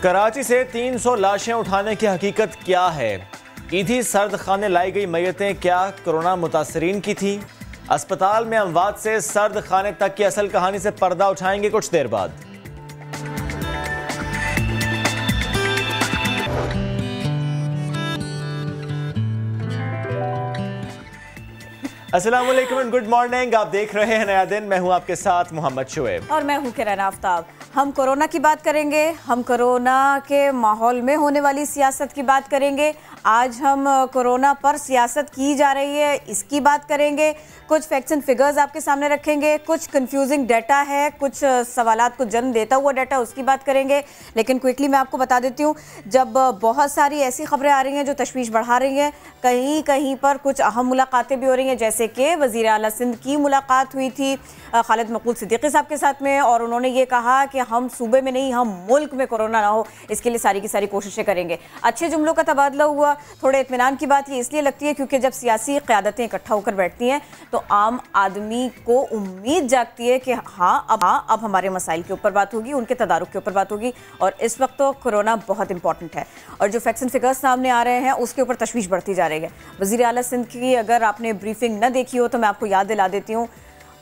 कराची से 300 लाशें उठाने की हकीकत क्या है? ईदी सर्द खाने लाई गई मैयतें क्या कोरोना मुतासरीन की थी? अस्पताल में अमवात से सर्द खाने तक की असल कहानी से पर्दा उठाएंगे कुछ देर बाद। अस्सलाम वालेकुम एंड गुड मॉर्निंग। आप देख रहे हैं नया दिन। मैं हूं आपके साथ मोहम्मद शुएब और मैं हूं किरण आफ्ताब। हम कोरोना की बात करेंगे, हम कोरोना के माहौल में होने वाली सियासत की बात करेंगे। आज हम कोरोना पर सियासत की जा रही है इसकी बात करेंगे। कुछ फैक्ट्स एंड फिगर्स आपके सामने रखेंगे, कुछ कंफ्यूजिंग डाटा है, कुछ सवालात को जन्म देता हुआ डाटा, उसकी बात करेंगे। लेकिन क्विकली मैं आपको बता देती हूँ, जब बहुत सारी ऐसी खबरें आ रही हैं जो तशवीश बढ़ा रही हैं, कहीं कहीं पर कुछ अहम मुलाकातें भी हो रही हैं, जैसे कि वज़ीर आला सिंध की मुलाकात हुई थी खालिद मकबूल सिद्दीकी साहब के साथ में, और उन्होंने ये कहा कि हम सूबे में नहीं, हम मुल्क में कोरोना ना हो, इसके लिए सारी की सारी कोशिशें करेंगे। अच्छे जुमलों का तबादला हुआ। थोड़े इत्मीनान की बात ये इसलिए लगती है क्योंकि जब सियासी क़यादतें इकट्ठा होकर बैठती हैं तो आम आदमी को उम्मीद जागती है कि अब हमारे मसाइल के ऊपर बात होगी, उनके तदारुक के ऊपर बात होगी। और इस वक्त तो कोरोना बहुत इंपॉर्टेंट है और जो फैक्ट्स एंड फिगर्स सामने आ रहे हैं उसके ऊपर तशवीश बढ़ती जा रही है। वज़ीर आला सिंध की अगर आपने ब्रीफिंग न देखी हो तो मैं आपको याद दिला देती हूँ।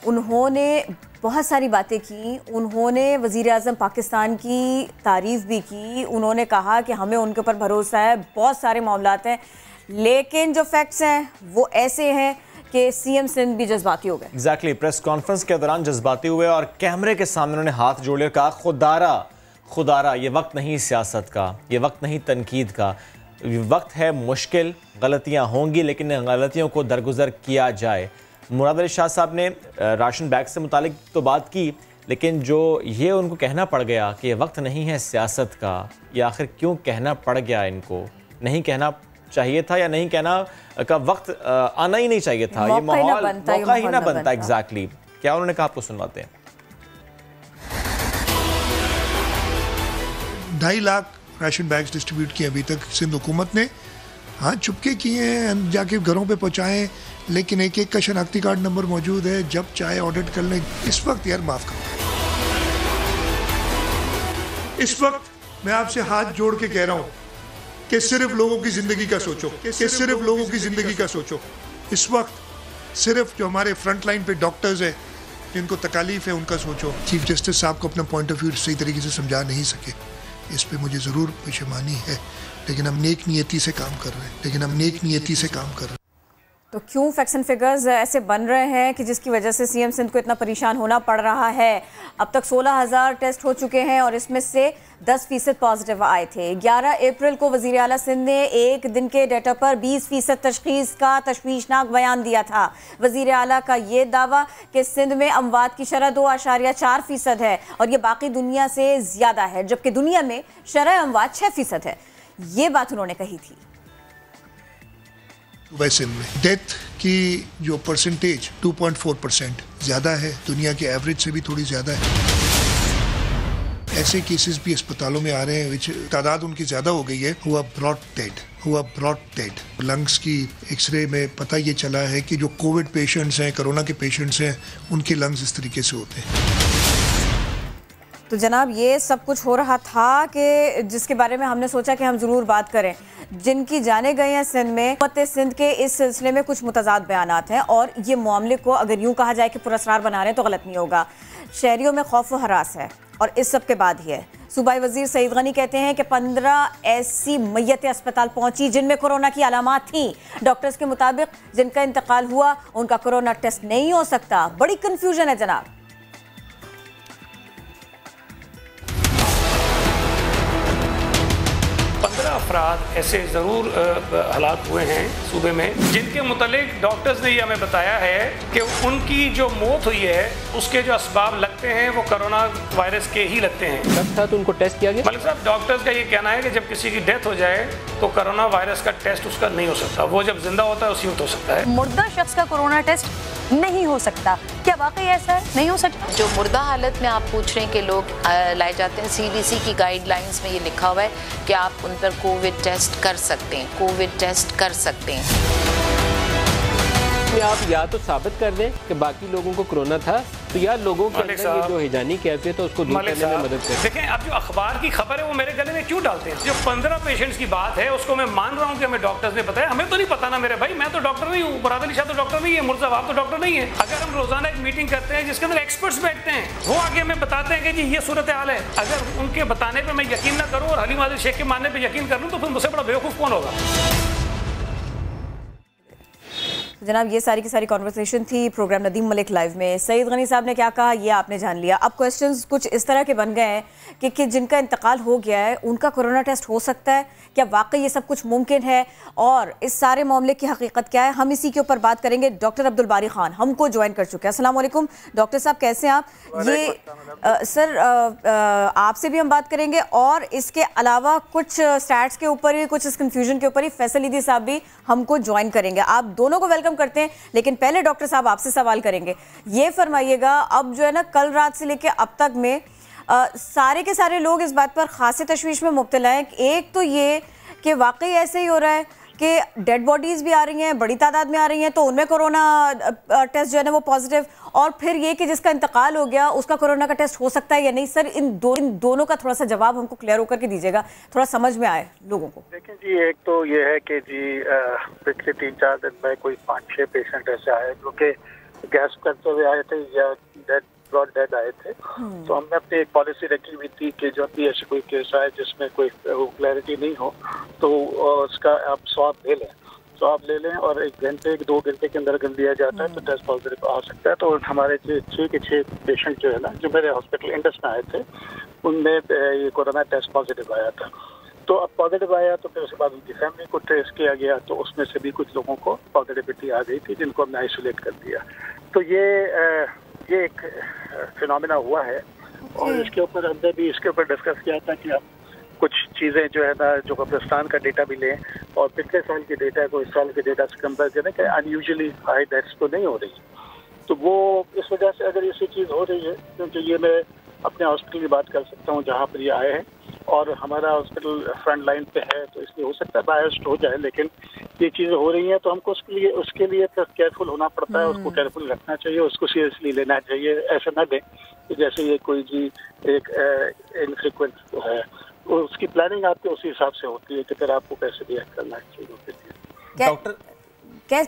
उन्होंने बहुत सारी बातें की, उन्होंने वज़ीर आज़म पाकिस्तान की तारीफ़ भी की, उन्होंने कहा कि हमें उनके ऊपर भरोसा है, बहुत सारे मामलात हैं, लेकिन जो फैक्ट्स हैं वो ऐसे हैं कि सीएम सिंध भी जज्बाती हो गए। एग्जैक्टली प्रेस कॉन्फ्रेंस के दौरान जज्बाती हुए और कैमरे के सामने उन्होंने हाथ जोड़े और कहा खुदारा ये वक्त नहीं सियासत का, ये वक्त नहीं तनकीद का, वक्त है मुश्किल, गलतियाँ होंगी लेकिन इन गलतियों को दरगुजर किया जाए। मुराद अली शाह साहब ने राशन बैग से मुतालिक तो बात की, लेकिन जो ये उनको कहना पड़ गया कि ये वक्त नहीं है सियासत का, ये आखिर क्यों कहना पड़ गया? इनको नहीं कहना चाहिए था या नहीं कहना का वक्त आना ही नहीं चाहिए था? ये माहौल मौका ही ना बनता। एग्जैक्टली क्या उन्होंने कहा, आपको सुनवाते हैं। 2.5 लाख राशन बैग्स डिस्ट्रीब्यूट किए अभी तक सिंध हुकूमत ने। हाँ, चुपके किए हैं, जाके घरों पे पहुँचाएँ, लेकिन एक का शनाख्ती कार्ड नंबर मौजूद है, जब चाहे ऑडिट कर लें। इस वक्त यार माफ़ करो, इस वक्त मैं आपसे हाथ जोड़ के कह रहा हूँ कि सिर्फ लोगों की ज़िंदगी का सोचो, सिर्फ लोगों की ज़िंदगी का सोचो। इस वक्त सिर्फ जो हमारे फ्रंट लाइन पे डॉक्टर्स हैं जिनको तकालीफ है उनका सोचो। चीफ जस्टिस साहब को अपना पॉइंट ऑफ व्यू सही तरीके से समझा नहीं सके, इस पे मुझे ज़रूर परेशानी है, लेकिन हम नेक नियति से काम कर रहे हैं। तो क्यों फैक्ट्स एंड फिगर्स ऐसे बन रहे हैं कि जिसकी वजह से सीएम सिंध को इतना परेशान होना पड़ रहा है? अब तक 16,000 टेस्ट हो चुके हैं और इसमें से 10% पॉजिटिव आए थे। 11 अप्रैल को वज़ीर आला सिंध ने एक दिन के डाटा पर 20% तशख़ीस का तशवीशनाक बयान दिया था। वज़ीर आला का ये दावा कि सिंध में अमवात की शरह 2.4% है और ये बाकी दुनिया से ज़्यादा है, जबकि दुनिया में शरह अमवात 6% है। ये बात उन्होंने कही थी। वैसे में डेथ की जो परसेंटेज 2.4% ज़्यादा है, दुनिया के एवरेज से भी थोड़ी ज़्यादा है। ऐसे केसेस भी अस्पतालों में आ रहे हैं विच तादाद उनकी ज़्यादा हो गई है। हुआ ब्रॉड डेड। लंग्स की एक्सरे में पता ये चला है कि जो कोविड पेशेंट्स हैं, कोरोना के पेशेंट्स हैं, उनके लंग्स इस तरीके से होते हैं। तो जनाब ये सब कुछ हो रहा था कि जिसके बारे में हमने सोचा कि हम ज़रूर बात करें। जिनकी जाने गए हैं सिंध में, हुकूमत सिंध के इस सिलसिले में कुछ मुतज़ाद बयानात हैं और ये मामले को अगर यूँ कहा जाए कि पुरस्कार बना रहे हैं तो गलत नहीं होगा। शहरियों में खौफ व हरास है और इस सब के बाद ही है। सूबाई वज़ीर सईद गनी कहते हैं कि 15 ऐसी मैयतें अस्पताल पहुंची जिनमें कोरोना की अलामात थी। डॉक्टर्स के मुताबिक जिनका इंतकाल हुआ उनका कोरोना टेस्ट नहीं हो सकता। बड़ी कन्फ्यूजन है जनाब। 15 अफराद ऐसे ज़रूर हलाक हुए हैं सूबे में जिनके मुतालिक डॉक्टर्स ने ये हमें बताया है कि उनकी जो मौत हुई है उसके जो असबाब लगते हैं वो कोरोना वायरस के ही लगते हैं। शक था तो उनको टेस्ट किया गया। मलिक साहब, डॉक्टर्स का ये कहना है कि जब किसी की डेथ हो जाए तो कोरोना वायरस का टेस्ट उसका नहीं हो सकता, वो जब जिंदा होता है उसी वक्त हो सकता है। मुर्दा शख्स का कोरोना टेस्ट नहीं हो सकता, क्या वाकई ऐसा है? नहीं हो सकता। जो मुर्दा हालत में आप पूछ रहे हैं कि लोग लाए जाते हैं, CDC की गाइडलाइंस में ये लिखा हुआ है कि आप उन पर कोविड टेस्ट कर सकते हैं। आप या तो साबित कर दें कि बाकी लोगों को कोरोना था तो यार लोगों के अंदर ये जो हिजानी कैफियत है उसको दूर करने में मदद करें। देखें, अब जो अखबार की खबर है वो मेरे गले में क्यों डालते हैं? जो 15 पेशेंट्स की बात है उसको मैं मान रहा हूँ कि हमें डॉक्टर्स ने बताया, हमें तो नहीं पता ना मेरे भाई, मैं तो डॉक्टर नहीं हूँ, मुराद अली शाह तो डॉक्टर नहीं है, मुर्जा आप तो डॉक्टर नहीं है। अगर हम रोजाना एक मीटिंग करते हैं जिसके अंदर एक्सपर्ट्स बैठते हैं, वो आगे हमें बताते हैं कि जी ये सूरत हाल है, अगर उनके बताने पर मैं यकीन ना करूँ और हलीम आदिल शेख के मानने पर यकीन कर लूँ तो फिर मुझसे बड़ा बेवकूफ़ कौन होगा? जनाब, ये सारी की सारी कॉन्वर्सेशन थी प्रोग्राम नदीम मलिक लाइव में। सईद गनी साहब ने क्या कहा ये आपने जान लिया। अब क्वेश्चंस कुछ इस तरह के बन गए हैं कि जिनका इंतकाल हो गया है उनका कोरोना टेस्ट हो सकता है, क्या वाकई ये सब कुछ मुमकिन है, और इस सारे मामले की हकीकत क्या है, हम इसी के ऊपर बात करेंगे। डॉक्टर अब्दुल बारी खान हमको ज्वाइन कर चुके हैं। अस्सलाम वालेकुम डॉक्टर साहब, कैसे हैं आप? ये सर आपसे भी हम बात करेंगे और इसके अलावा कुछ स्टैट्स के ऊपर ही, कुछ इस कन्फ्यूजन के ऊपर ही फैसल ईदी साहब भी हमको ज्वाइन करेंगे। आप दोनों को वेलकम करते हैं, लेकिन पहले डॉक्टर साहब आपसे सवाल करेंगे। ये फरमाइएगा, अब जो है ना कल रात से लेके अब तक में सारे के सारे लोग इस बात पर खासी तशवीश में मुब्तला हैं। एक तो ये कि वाकई ऐसे ही हो रहा है कि डेड बॉडीज़ भी आ रही हैं, बड़ी तादाद में आ रही हैं, तो उनमें कोरोना टेस्ट जो है ना वो पॉजिटिव, और फिर ये कि जिसका इंतकाल हो गया उसका कोरोना का टेस्ट हो सकता है या नहीं। सर इन दोनों का थोड़ा सा जवाब हमको क्लियर होकर के दीजिएगा, थोड़ा समझ में आए लोगों को। देखिए जी, एक तो ये है कि जी पिछले 3-4 दिन में कोई 5-6 पेशेंट ऐसे आए जो कि गैस करते हुए आए थे या डेड आए थे। तो हमने अपनी एक पॉलिसी रखी हुई थी कि जब भी ऐसे कोई केस आए जिसमें कोई क्लैरिटी नहीं हो तो उसका आप स्वाब ले लें, स्वाब ले लें और 1-2 घंटे के अंदर अगर लिया जाता है तो टेस्ट पॉजिटिव आ सकता है। तो हमारे 6 के 6 पेशेंट जो है ना, जो मेरे हॉस्पिटल इंडस में आए थे, उनमें ये कोरोना टेस्ट पॉजिटिव आया था। तो अब पॉजिटिव आया तो फिर उसके बाद उनकी फैमिली को ट्रेस किया गया, तो उसमें से भी कुछ लोगों को पॉजिटिविटी आ गई थी जिनको हमने आइसोलेट कर दिया। तो ये एक फिनोमेना हुआ है और इसके ऊपर हमने भी इसके ऊपर डिस्कस किया था कि हम कुछ चीज़ें जो है ना, जो कब्रिस्तान का डेटा भी लें और पिछले साल के डेटा को इस साल के डेटा से कंपेयर करें कि अनयूजुअली हाई डेथ्स तो नहीं हो रही। तो वो इस वजह से अगर ऐसी चीज़ हो रही है, क्योंकि ये मैं अपने हॉस्पिटल की बात कर सकता हूँ जहाँ पर ये आए हैं और हमारा हॉस्पिटल फ्रंट लाइन पे है, तो इसलिए हो सकता है बायस्ड हो जाए, लेकिन ये चीज़ें हो रही हैं तो हमको उसके लिए तो केयरफुल होना पड़ता है, उसको केयरफुल रखना चाहिए, उसको सीरियसली लेना चाहिए। ऐसा ना दें कि जैसे ये कोई जी एक इनफ्रीक्वेंट है, उसकी प्लानिंग आपके उसी हिसाब से होती है कि फिर आपको कैसे रिएक्ट करना चाहिए। डॉक्टर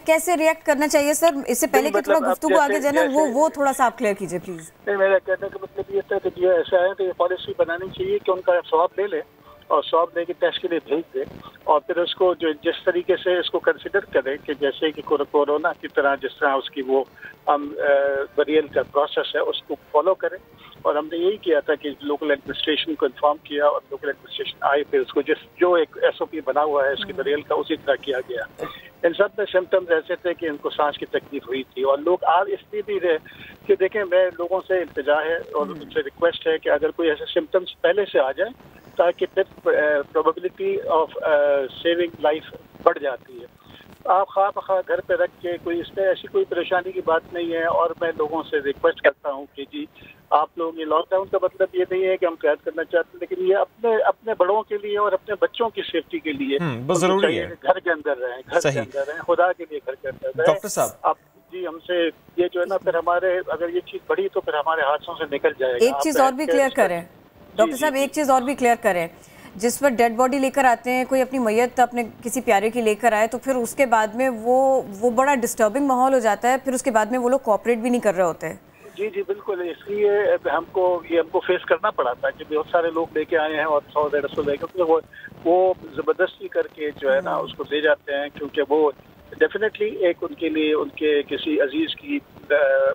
कैसे रिएक्ट करना चाहिए सर? इससे पहले कि थोड़ा गुफ्तगू आगे जाए ना, वो थोड़ा सा आप क्लियर कीजिए प्लीज। नहीं, मेरा कहने का मतलब ये था कि ये ऐसा है तो ये पॉलिसी बनानी चाहिए कि उनका स्वाब ले ले और स्वाब लेके टेस्ट के लिए भेज दे और फिर उसको जो जिस तरीके से इसको कंसिडर करें कि जैसे कि कोरोना की तरह जिस तरह उसकी वो बरियल का प्रोसेस है उसको फॉलो करें। और हमने यही किया था कि लोकल एडमिनिस्ट्रेशन को इन्फॉर्म किया और लोकल एडमिनिस्ट्रेशन आए, फिर उसको जो एक SOP बना हुआ है उसकी बरियल का उसी तरह किया गया। इन सब में सिम्टम्स ऐसे थे कि इनको सांस की तकलीफ हुई थी और लोग आ इसलिए भी रहे कि देखें, मैं लोगों से इल्तिजा है और उनसे रिक्वेस्ट है कि अगर कोई ऐसे सिम्टम्स पहले से आ जाए ताकि फिर प्रोबेबिलिटी ऑफ सेविंग लाइफ बढ़ जाती है। आप खा घर पे रख के कोई इसमें ऐसी कोई परेशानी की बात नहीं है। और मैं लोगों से रिक्वेस्ट करता हूँ कि जी आप लोग, ये लॉकडाउन का मतलब ये नहीं है कि हम कैद करना चाहते, लेकिन ये अपने बड़ों के लिए और अपने बच्चों की सेफ्टी के लिए जरूरी है घर के अंदर रहें, घर के अंदर रहें, खुदा के लिए घर के अंदर रहें। डॉक्टर साहब आप जी हमसे ये जो है ना, फिर हमारे अगर ये चीज बढ़ी तो फिर हमारे हाथों से निकल जाएगा। एक चीज और भी क्लियर करें डॉक्टर साहब, एक चीज और भी क्लियर करें, जिस पर डेड बॉडी लेकर आते हैं, कोई अपनी मैयत अपने किसी प्यारे की लेकर आए तो फिर उसके बाद में वो बड़ा डिस्टर्बिंग माहौल हो जाता है, फिर उसके बाद में वो लोग कोऑपरेट भी नहीं कर रहे होते। जी बिल्कुल, इसलिए हमको फेस करना पड़ा था कि बहुत सारे लोग लेके आए हैं और 100-150 लेकर तो वो जबरदस्ती करके जो है ना उसको ले जाते हैं, क्योंकि वो डेफिनेटली एक उनके लिए उनके किसी अजीज की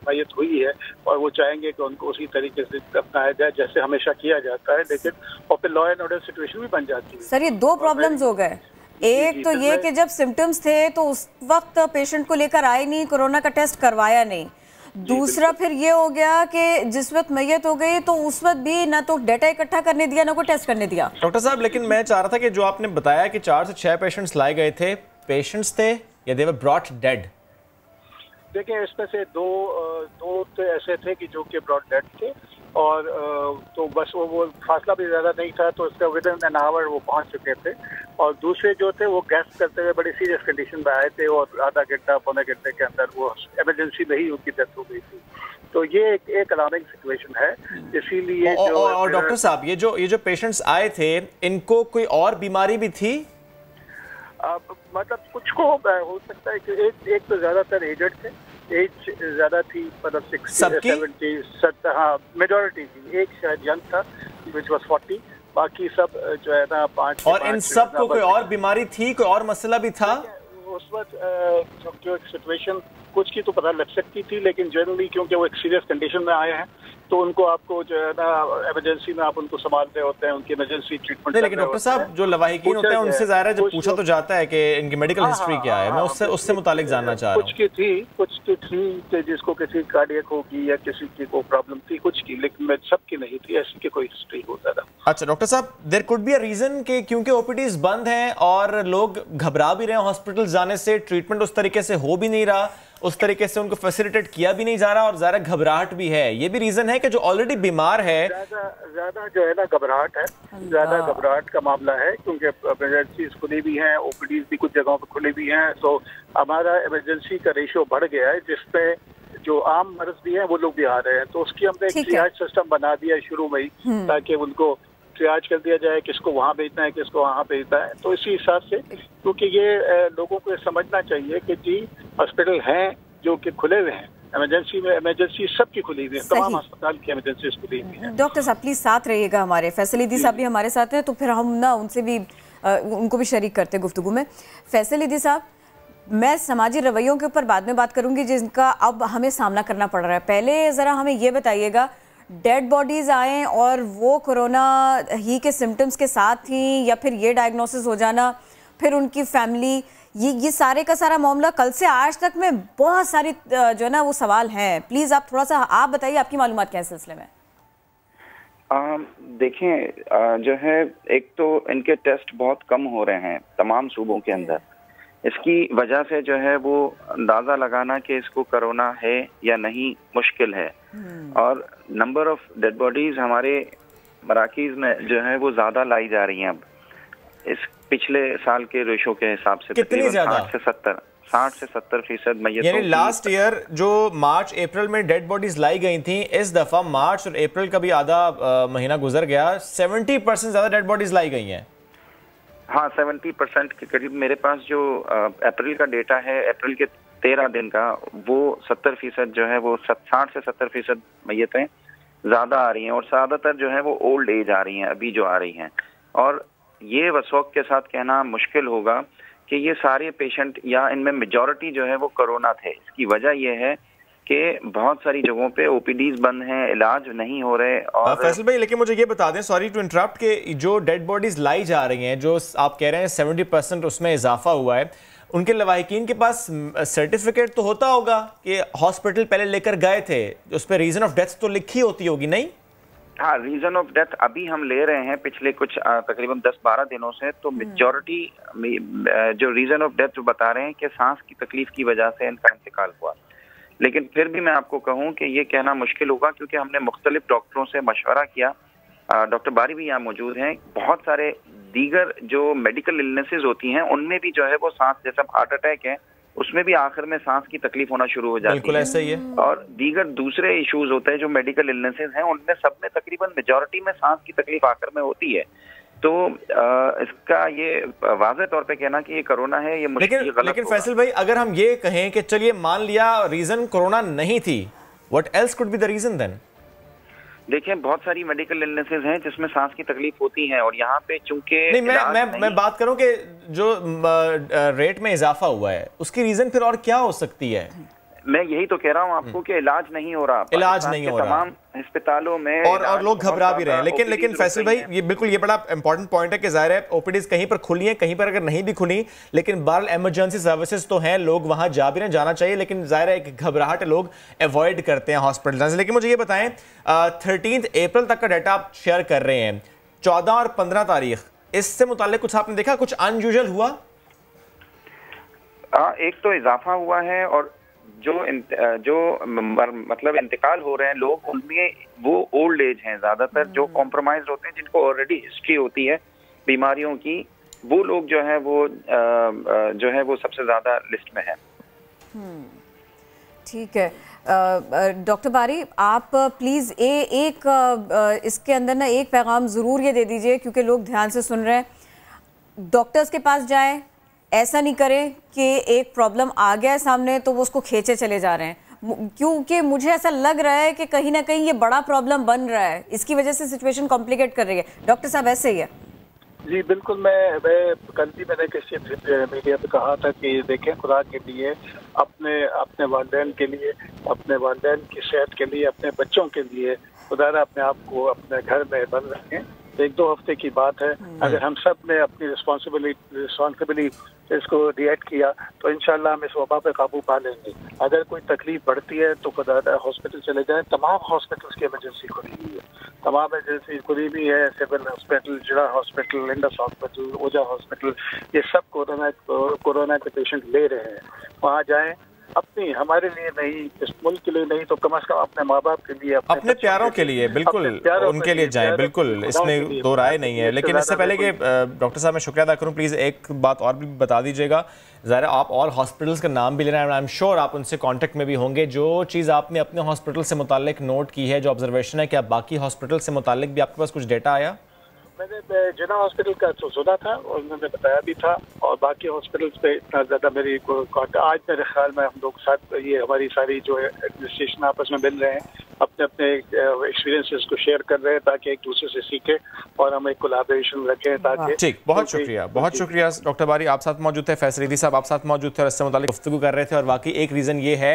मैयत हुई है और वो चाहेंगे कि उनको उसी तरीके से अपनाया जाए जैसे हमेशा किया जाता है, लेकिन और फिर लॉ एंड ऑर्डर सिचुएशन भी बन जाती है। सर ये 2 प्रॉब्लम्स हो गए। एक तो ये कि जब सिम्टम्स थे तो उस वक्त पेशेंट को लेकर आए नहीं, कोरोना का टेस्ट करवाया नहीं। दूसरा फिर ये हो गया कि जिस वक्त मैयत हो गई तो उस वक्त भी ना तो डेटा इकट्ठा करने दिया ना कोई टेस्ट करने दिया। डॉक्टर साहब, लेकिन मैं चाह रहा था कि जो आपने बताया कि 4 से 6 पेशेंट्स लाए गए थे, पेशेंट्स थे या दे वर ब्रॉट डेड? देखिए, इसमें से दो तो ऐसे थे कि जो कि ब्रॉट डेड थे और तो बस वो फासला भी ज़्यादा नहीं था तो इसका विद इन एन आवर वो पहुंच चुके थे। और दूसरे जो थे वो गैस करते हुए बड़ी सीरियस कंडीशन में आए थे और आधा घंटा 1.25 घंटे के अंदर वो इमरजेंसी में ही उनकी डेथ हो गई थी। तो ये एक अलार्मिंग सिचुएशन है, इसीलिए और डॉक्टर साहब ये जो पेशेंट्स आए थे, इनको कोई और बीमारी भी थी? मतलब कुछ को हो सकता है कि एक तो ज्यादातर एजेड थे, एज ज्यादा थी, मतलब 60 70 70, हाँ मेजॉरिटी थी। एक शायद यंग था विच वाज 40, बाकी सब जो है ना 5। और इन सब को कोई और बीमारी थी, कोई और मसला भी था? उस वक्त जो सिचुएशन कुछ की तो पता लग सकती थी, लेकिन जनरली क्योंकि वो एक सीरियस कंडीशन में आए हैं तो उनको आपको जो है ना इमरजेंसी में आप उनको संभाल रहे होते हैं, उनकी इमरजेंसी ट्रीटमेंट। लेकिन डॉक्टर साहब जो लवाहिकीन होते हैं उनसे ज़ाहिर है जब पूछा तो जाता है कि इनकी मेडिकल हिस्ट्री क्या है, मैं उससे मुतालिक जानना चाह रहा हूँ। कुछ की थी कि जिसको किसी कार्डियक होगी या किसी की कोई प्रॉब्लम थी, कुछ की, लेकिन सबकी नहीं थी ऐसी की कोई हिस्ट्री होता था। अच्छा डॉक्टर साहब, there could be a reason कि क्योंकि ओपीडीज बंद हैं और लोग घबरा भी रहे हैं हॉस्पिटल जाने से, ट्रीटमेंट उस तरीके से हो भी नहीं रहा, उस तरीके से उनको फैसिलिटेट किया भी नहीं जा रहा और ज़्यादा घबराहट भी है। ये भी रीजन है कि जो ऑलरेडी बीमार है ज्यादा जो है ना घबराहट है, ज्यादा घबराहट का मामला है, क्योंकि इमरजेंसीज खुली भी हैं, ओपीडीज भी कुछ जगहों पर खुली भी हैं, तो हमारा इमरजेंसी का रेशियो बढ़ गया है, जिसपे जो आम मर्ज भी हैं वो लोग भी आ रहे हैं, तो उसकी हमने एक ट्रियाज सिस्टम बना दिया है शुरू में ही, ताकि उनको ट्रियाज कर दिया जाए, किसको वहाँ भेजना है, किसको वहाँ भेजना है। तो इसी हिसाब से, क्योंकि ये लोगों को समझना चाहिए कि जी हॉस्पिटल हैं जो कि खुले हुए हैं, इमरजेंसी सबकी खुली हुई है, तमाम अस्पताल की इमरजेंसी खुली हुई है। डॉक्टर साहब प्लीज साथ रहिएगा हमारे, फैसल इदी साहब भी हमारे साथ हैं, तो फिर हम ना उनसे भी उनको भी शरीक करते हैं गुफ्तगू में। फैसल इदी साहब, मैं समाजी रवैयों के ऊपर बाद में बात करूंगी जिनका अब हमें सामना करना पड़ रहा है। पहले ज़रा हमें ये बताइएगा, डेड बॉडीज आए और वो कोरोना ही के सिम्टम्स के साथ थी या फिर ये डायग्नोसिस हो जाना, फिर उनकी फैमिली, ये सारे का सारा मामला कल से आज तक में बहुत सारी जो है ना वो सवाल हैं। प्लीज़ आप थोड़ा सा आप बताइए, आपकी मालूमात क्या है सिलसिले में? देखें जो है, एक तो इनके टेस्ट बहुत कम हो रहे हैं तमाम सूबों के अंदर, इसकी वजह से जो है वो अंदाज़ा लगाना कि इसको कोरोना है या नहीं मुश्किल है। और नंबर ऑफ डेड बॉडीज हमारे मराकीज में जो है वो ज़्यादा लाई जा रही हैं अब, इस पिछले साल के रेशो के हिसाब से कितनी ज्यादा? 60 से 70% मैयत। यानी लास्ट ईयर जो मार्च अप्रैल में डेड बॉडीज लाई गई थी, इस दफा मार्च और अप्रैल का भी आधा महीना गुजर गया, 70% ज्यादा डेड बॉडीज लाई गई हैं। हाँ 70% के करीब। मेरे पास जो अप्रैल का डेटा है, अप्रैल के 13 दिन का, वो 70% जो है वो 60 से 70% मैयतें ज़्यादा आ रही हैं, और ज़्यादातर जो है वो ओल्ड एज आ रही हैं अभी जो आ रही हैं। और ये वसौक के साथ कहना मुश्किल होगा कि ये सारे पेशेंट या इनमें मेजॉरिटी जो है वो कोरोना थे। इसकी वजह ये है कि बहुत सारी जगहों पे ओपीडीज बंद हैं, इलाज नहीं हो रहे। और फैसल भाई, लेकिन मुझे ये बता दें, सॉरी टू इंटरप्ट, कि जो डेड बॉडीज लाई जा रही हैं, जो आप कह रहे हैं 70% उसमें इजाफा हुआ है, उनके लवाहिकीन के पास सर्टिफिकेट तो होता होगा कि हॉस्पिटल पहले लेकर गए थे, उस पर रीजन ऑफ डेथ तो लिखी होती होगी, नहीं? हाँ, रीजन ऑफ डेथ अभी हम ले रहे हैं पिछले कुछ तकरीबन 10-12 दिनों से, तो मेजॉरिटी जो रीजन ऑफ डेथ जो बता रहे हैं कि सांस की तकलीफ की वजह से इनका इंतकाल हुआ। लेकिन फिर भी मैं आपको कहूँ कि ये कहना मुश्किल होगा, क्योंकि हमने मुख्तलिफ डॉक्टरों से मशवरा किया, डॉक्टर बारी भी यहाँ मौजूद हैं, बहुत सारे दीगर जो मेडिकल इलनेसेस होती हैं उनमें भी जो है वो सांस, जैसा हार्ट अटैक है उसमें भी आखिर में सांस की तकलीफ होना शुरू हो जाती है। बिल्कुल ऐसा ही है। और दीगर दूसरे इश्यूज होते हैं जो मेडिकल इलनेसेस हैं, उनमें सब में तकरीबन मेजॉरिटी में सांस की तकलीफ आखिर में होती है। तो इसका ये वाज़ेह तौर पे कहना कि ये कोरोना है, ये मुश्किल गलत। लेकिन फैसल भाई, अगर हम ये कहें कि चलिए मान लिया रीजन कोरोना नहीं थी, what else could be the reason then? देखिए, बहुत सारी मेडिकल इलनेसेस हैं जिसमें सांस की तकलीफ होती है, और यहाँ पे चूंकि मैं बात करूं कि जो रेट में इजाफा हुआ है उसकी रीजन फिर और क्या हो सकती है? मैं यही तो कह रहा हूँ आपको कि इलाज नहीं हो रहा, इलाज नहीं हो रहा तमाम अस्पतालों में, और लोग घबरा भी रहे हैं। लेकिन फैसल भाई, ये बिल्कुल ये बड़ा इंपॉर्टेंट पॉइंट है कि जाहिर है ओपीडीज कहीं पर खुली हैं, कहीं पर अगर नहीं भी खुली, लेकिन बहरहाल इमरजेंसी सर्विसेज तो हैं, लोग वहां जा भी नहीं, जाना चाहिए, लेकिन जाहिर है एक घबराहट लोग अवॉइड करते हैं हॉस्पिटल जाने से। लेकिन मुझे ये बताएं, 13 अप्रैल तक का डाटा आप शेयर कर रहे हैं, 14 और 15 तारीख, इससे मुताल्लिक कुछ आपने देखा, कुछ अनयूजुअल हुआ? एक तो इजाफा हुआ है, और जो मतलब इंतकाल हो रहे हैं लोग, उनमें वो ओल्ड एज हैं ज़्यादातर, जो कॉम्प्रोमाइज होते हैं, जिनको ऑलरेडी हिस्ट्री होती है बीमारियों की, वो लोग जो है वो सबसे ज़्यादा लिस्ट में है। ठीक है डॉक्टर बारी, आप प्लीज़ इसके अंदर ना एक पैगाम ज़रूर ये दे दीजिए, क्योंकि लोग ध्यान से सुन रहे हैं। डॉक्टर्स के पास जाएं, ऐसा नहीं करें कि एक प्रॉब्लम आ गया है सामने तो वो उसको खींचे चले जा रहे हैं, क्योंकि मुझे ऐसा लग रहा है कि कहीं ना कहीं ये बड़ा प्रॉब्लम बन रहा है, इसकी वजह से सिचुएशन कॉम्प्लिकेट कर रही है। डॉक्टर साहब ऐसे ही है? जी बिल्कुल, मैं कल भी मैंने किसी मीडिया पे कहा था कि देखें, खुदा के लिए अपने वालिदैन के लिए, अपने वालिदैन की सेहत के लिए, अपने बच्चों के लिए खुदारा अपने आप को अपने घर में बंद रखें। 1-2 हफ्ते की बात है, अगर हम सब ने अपनी रिस्पॉन्सिबिलिटी इसको रिएक्ट किया तो इंशाल्लाह हम इस वबा पे काबू पा लेंगे। अगर कोई तकलीफ बढ़ती है तो खुदा हॉस्पिटल चले जाएं। तमाम हॉस्पिटल्स की इमरजेंसी खुली हुई है, तमाम एजेंसी खुली हुई है। सिविल हॉस्पिटल, जिला हॉस्पिटल, इंडस हॉस्पिटल, ओजा हॉस्पिटल, ये सब कोरोना के पेशेंट ले रहे हैं। वहाँ जाएं, अपनी, हमारे लिए नहीं, इस मुल्क के लिए नहीं तो कम से कम अपने माँ बाप के लिए, अपने प्यारों के लिए, बिल्कुल उनके लिए जाएं, बिल्कुल, इसमें दो राय नहीं है। लेकिन इससे पहले कि डॉक्टर साहब मैं शुक्रिया अदा करूं, प्लीज़ एक बात और भी बता दीजिएगा। ज़रा आप और हॉस्पिटल्स का नाम भी लेना है, आई एम श्योर आप उनसे कांटेक्ट में भी होंगे। जो चीज़ आपने अपने हॉस्पिटल से मुताल्लिक नोट की है, जो ऑब्जर्वेशन है, क्या बाकी हॉस्पिटल से मुताल्लिक भी आपके पास कुछ डेटा आया? मैंने जिना हॉस्पिटल का तो सुना था और उन्होंने बताया भी था, और बाकी हॉस्पिटल्स पे इतना ज़्यादा मेरी आज मेरे ख्याल में हम लोग साथ ये हमारी सारी जो एडमिनिस्ट्रेशन आपस में मिल रहे हैं, अपने अपने एक्सपीरियंसेस को शेयर कर रहे हैं ताकि एक दूसरे से सीखें और हम एक कोलैबोरेशन रखें ताकि। ठीक, बहुत शुक्रिया डॉक्टर बारी, आप साथ मौजूद थे। फैसलीदी साहब आप साथ मौजूद थे और इससे मुताल्लिक गुफ्तगू कर रहे थे। और वाकई एक रीज़न ये है,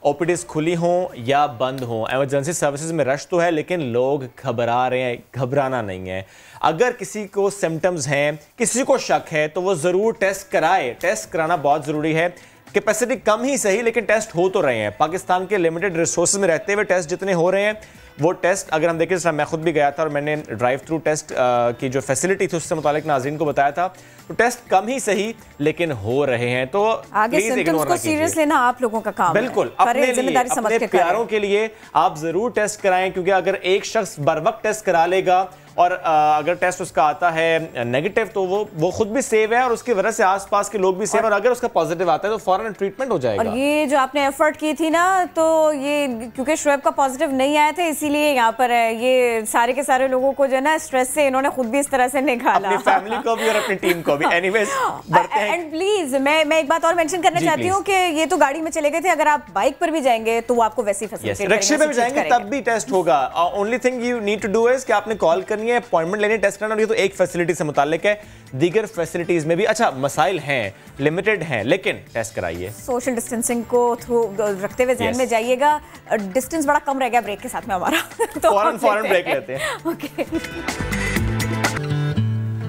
ओपीडीज खुली हों या बंद हों, एमरजेंसी सर्विसेज में रश तो है लेकिन लोग घबरा रहे हैं। घबराना नहीं है। अगर किसी को सिम्टम्स हैं, किसी को शक है, तो वो ज़रूर टेस्ट कराए। टेस्ट कराना बहुत ज़रूरी है। कैपेसिटी कम ही सही लेकिन टेस्ट हो तो रहे हैं। पाकिस्तान के लिमिटेड रिसोर्सेज में रहते हुए टेस्ट जितने हो रहे हैं, वो टेस्ट अगर हम देखें, मैं खुद भी गया था और मैंने ड्राइव थ्रू टेस्ट की जो फैसिलिटी थी उससे मुतालिक नाज़रीन को बताया था, तो टेस्ट कम ही सही लेकिन हो रहे हैं। तो आगे सिम्टम्स को सीरियस लेना आप लोगों का काम बिल्कुल है। अपने लिए, अपने प्यारों के लिए आप जरूर टेस्ट कराएं, क्योंकि अगर एक शख्स बर वक्त टेस्ट करा लेगा और अगर टेस्ट उसका आता है नेगेटिव तो वो खुद भी सेव है और उसकी वजह से आसपास के लोग भी सेव, और अगर उसका पॉजिटिव आता है तो फौरन ट्रीटमेंट हो जाएगा। और ये जो आपने एफर्ट की थी ना, तो ये क्योंकि शुएब का पॉजिटिव नहीं आया था इसीलिए यहाँ पर है। ये सारे के सारे लोगों को जो है ना स्ट्रेस से इन्होंने खुद भी इस तरह से निकाला, अपनी फैमिली को भी और अपनी टीम को भी। एनीवेज बढ़ते हैं। एंड प्लीज मैं एक बात और मेंशन करना चाहती हूँ कि ये तो गाड़ी में चले गए थे, अगर आप बाइक पर भी जाएंगे तो वो आपको वैसी फैसिलिटी, रिक्शे पे भी जाएंगे तब भी टेस्ट होगा। Only thing you need to do is कि आपने कॉल करनी है, अपॉइंटमेंट लेनी, टेस्ट करना। ये तो एक फैसिलिटी से मुताल्लिक है, दीगर फैसिलिटीज में भी अच्छा मसाइल हैं, लिमिटेड हैं, लेकिन टेस्ट कराइए। सोशल डिस्टेंसिंग को थ्रू रखते हुए ध्यान में जाइएगा। डिस्टेंस बड़ा कम रह गया ब्रेक के साथ में हमारा, तो फौरन ब्रेक लेते हैं। Okay,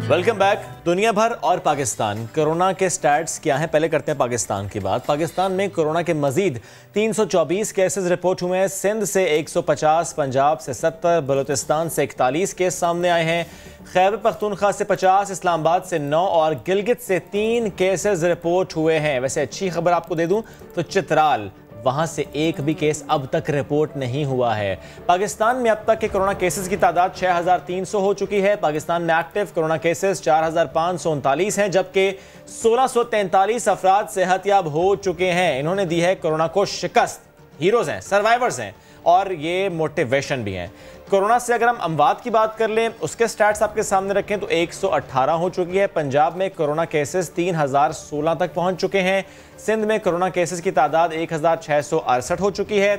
welcome back. दुनिया भर और पाकिस्तान, कोरोना के स्टैट्स क्या हैं? पहले करते हैं पाकिस्तान की बात। पाकिस्तान में कोरोना के मजीद 324 केसेस रिपोर्ट हुए हैं। सिंध से 150, पंजाब से 70, बलूचिस्तान से 41 केस सामने आए हैं। खैबर पख्तूनख्वा से 50, इस्लामाबाद से 9 और गिलगित से 3 केसेस रिपोर्ट हुए हैं। वैसे अच्छी खबर आपको दे दूं तो चित्राल, वहां से एक भी केस अब तक रिपोर्ट नहीं हुआ है। पाकिस्तान में अब तक के कोरोना केसेस की तादाद 6300 हो चुकी है। पाकिस्तान में एक्टिव कोरोना केसेस 4539 हैं, जबकि 1643 अफराद सेहतयाब हो चुके हैं। इन्होंने दी है कोरोना को शिकस्त। हीरोज हैं, सर्वाइवर्स हैं और ये मोटिवेशन भी हैं। कोरोना से अगर हम अमवात की बात कर लें, उसके स्टैट्स आपके सामने रखें तो 118 हो चुकी है। पंजाब में कोरोना केसेस 3016 तक पहुंच चुके हैं। सिंध में कोरोना केसेस की तादाद 1668 हो चुकी है।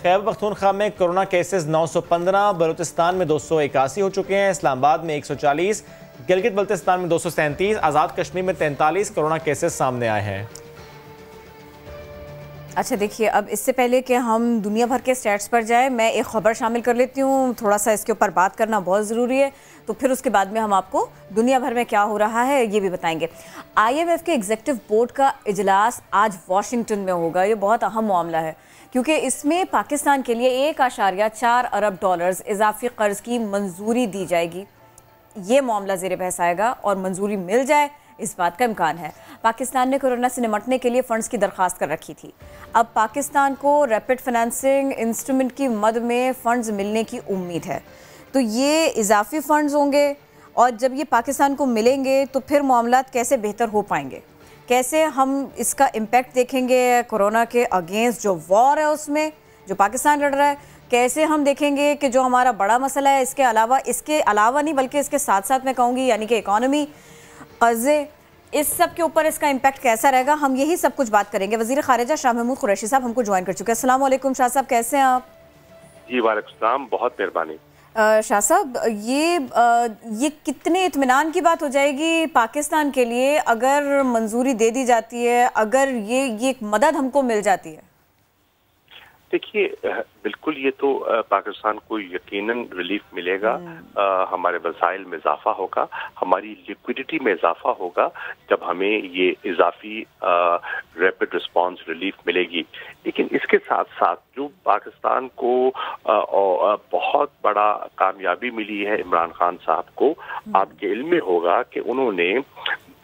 खैबर पख्तूनख्वा में कोरोना केसेस 915, बलूचिस्तान में 281 हो चुके हैं। इस्लामाबाद में 140, गिलगित बल्तिस्तान में 237, आज़ाद कश्मीर में 43 कोरोना केसेस सामने आए हैं। अच्छा देखिए, अब इससे पहले कि हम दुनिया भर के स्टैट्स पर जाए, मैं एक ख़बर शामिल कर लेती हूँ। थोड़ा सा इसके ऊपर बात करना बहुत ज़रूरी है, तो फिर उसके बाद में हम आपको दुनिया भर में क्या हो रहा है ये भी बताएंगे। IMF के एग्जीक्यूटिव बोर्ड का इजलास आज वाशिंगटन में होगा। ये बहुत अहम मामला है क्योंकि इसमें पाकिस्तान के लिए 1.4 अरब डॉलर्स इजाफी कर्ज की मंजूरी दी जाएगी। ये मामला ज़ेर बहस आएगा और मंजूरी मिल जाए इस बात का इम्कान है। पाकिस्तान ने कोरोना से निपटने के लिए फ़ंड्स की दरख्वास्त कर रखी थी। अब पाकिस्तान को रैपिड फाइनेंसिंग इंस्ट्रूमेंट की मद में फ़ंड्स मिलने की उम्मीद है। तो ये इजाफी फ़ंड्स होंगे और जब ये पाकिस्तान को मिलेंगे तो फिर मामलात कैसे बेहतर हो पाएंगे, कैसे हम इसका इम्पैक्ट देखेंगे कोरोना के अगेंस्ट जो वॉर है उसमें जो पाकिस्तान लड़ रहा है, कैसे हम देखेंगे कि जो हमारा बड़ा मसला है इसके अलावा नहीं बल्कि इसके साथ साथ मैं कहूँगी यानी कि इकॉनमी, कर्जे, इस सब के ऊपर इसका इम्पैक्ट कैसा रहेगा, हम यही सब कुछ बात करेंगे। वज़ीर ख़ारिजा शाह महमूद कुरैशी साहब हमको ज्वाइन कर चुके हैं। अस्सलाम वालेकुम शाह साहब, कैसे हैं आप? जी वालेकुम सलाम, बहुत मेहरबानी। शाह साहब, ये कितने इत्मीनान की बात हो जाएगी पाकिस्तान के लिए अगर मंजूरी दे दी जाती है, अगर ये मदद हमको मिल जाती है? देखिए, बिल्कुल ये तो पाकिस्तान को यकीनन रिलीफ मिलेगा, हमारे वसाइल में इजाफा होगा, हमारी लिक्विडिटी में इजाफा होगा जब हमें ये इजाफी रैपिड रिस्पांस रिलीफ मिलेगी। लेकिन इसके साथ साथ जो पाकिस्तान को बहुत बड़ा कामयाबी मिली है इमरान खान साहब को, आपके इल्म में होगा कि उन्होंने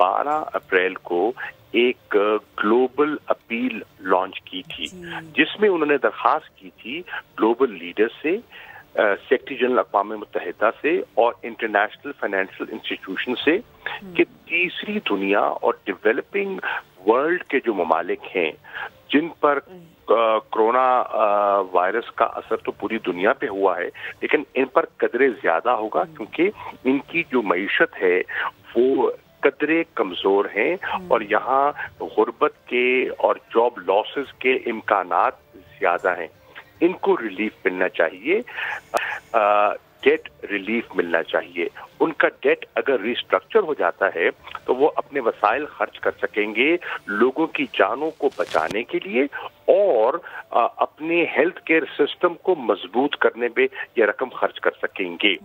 12 अप्रैल को एक ग्लोबल अपील लॉन्च की थी जिसमें उन्होंने दरखास्त की थी ग्लोबल लीडर से, सेक्रेटरी जनरल अक़वाम मुत्तहिदा से और इंटरनेशनल फाइनेंशियल इंस्टीट्यूशन से कि तीसरी दुनिया और डेवलपिंग वर्ल्ड के जो ममालिक हैं जिन पर कोरोना वायरस का असर तो पूरी दुनिया पे हुआ है, लेकिन इन पर कदरे ज्यादा होगा क्योंकि इनकी जो मईशत है वो कदरे कमजोर हैं और यहाँ गुर्बत के और जॉब लॉसेस के इम्कानात ज्यादा हैं। इनको रिलीफ मिलना चाहिए, डेट रिलीफ मिलना चाहिए। उनका डेट अगर रिस्ट्रक्चर हो जाता है तो वो अपने वसाइल खर्च कर सकेंगे लोगों की जानों को बचाने के लिए और अपने हेल्थ केयर सिस्टम को मजबूत करने पे ये रकम खर्च कर सकेंगे।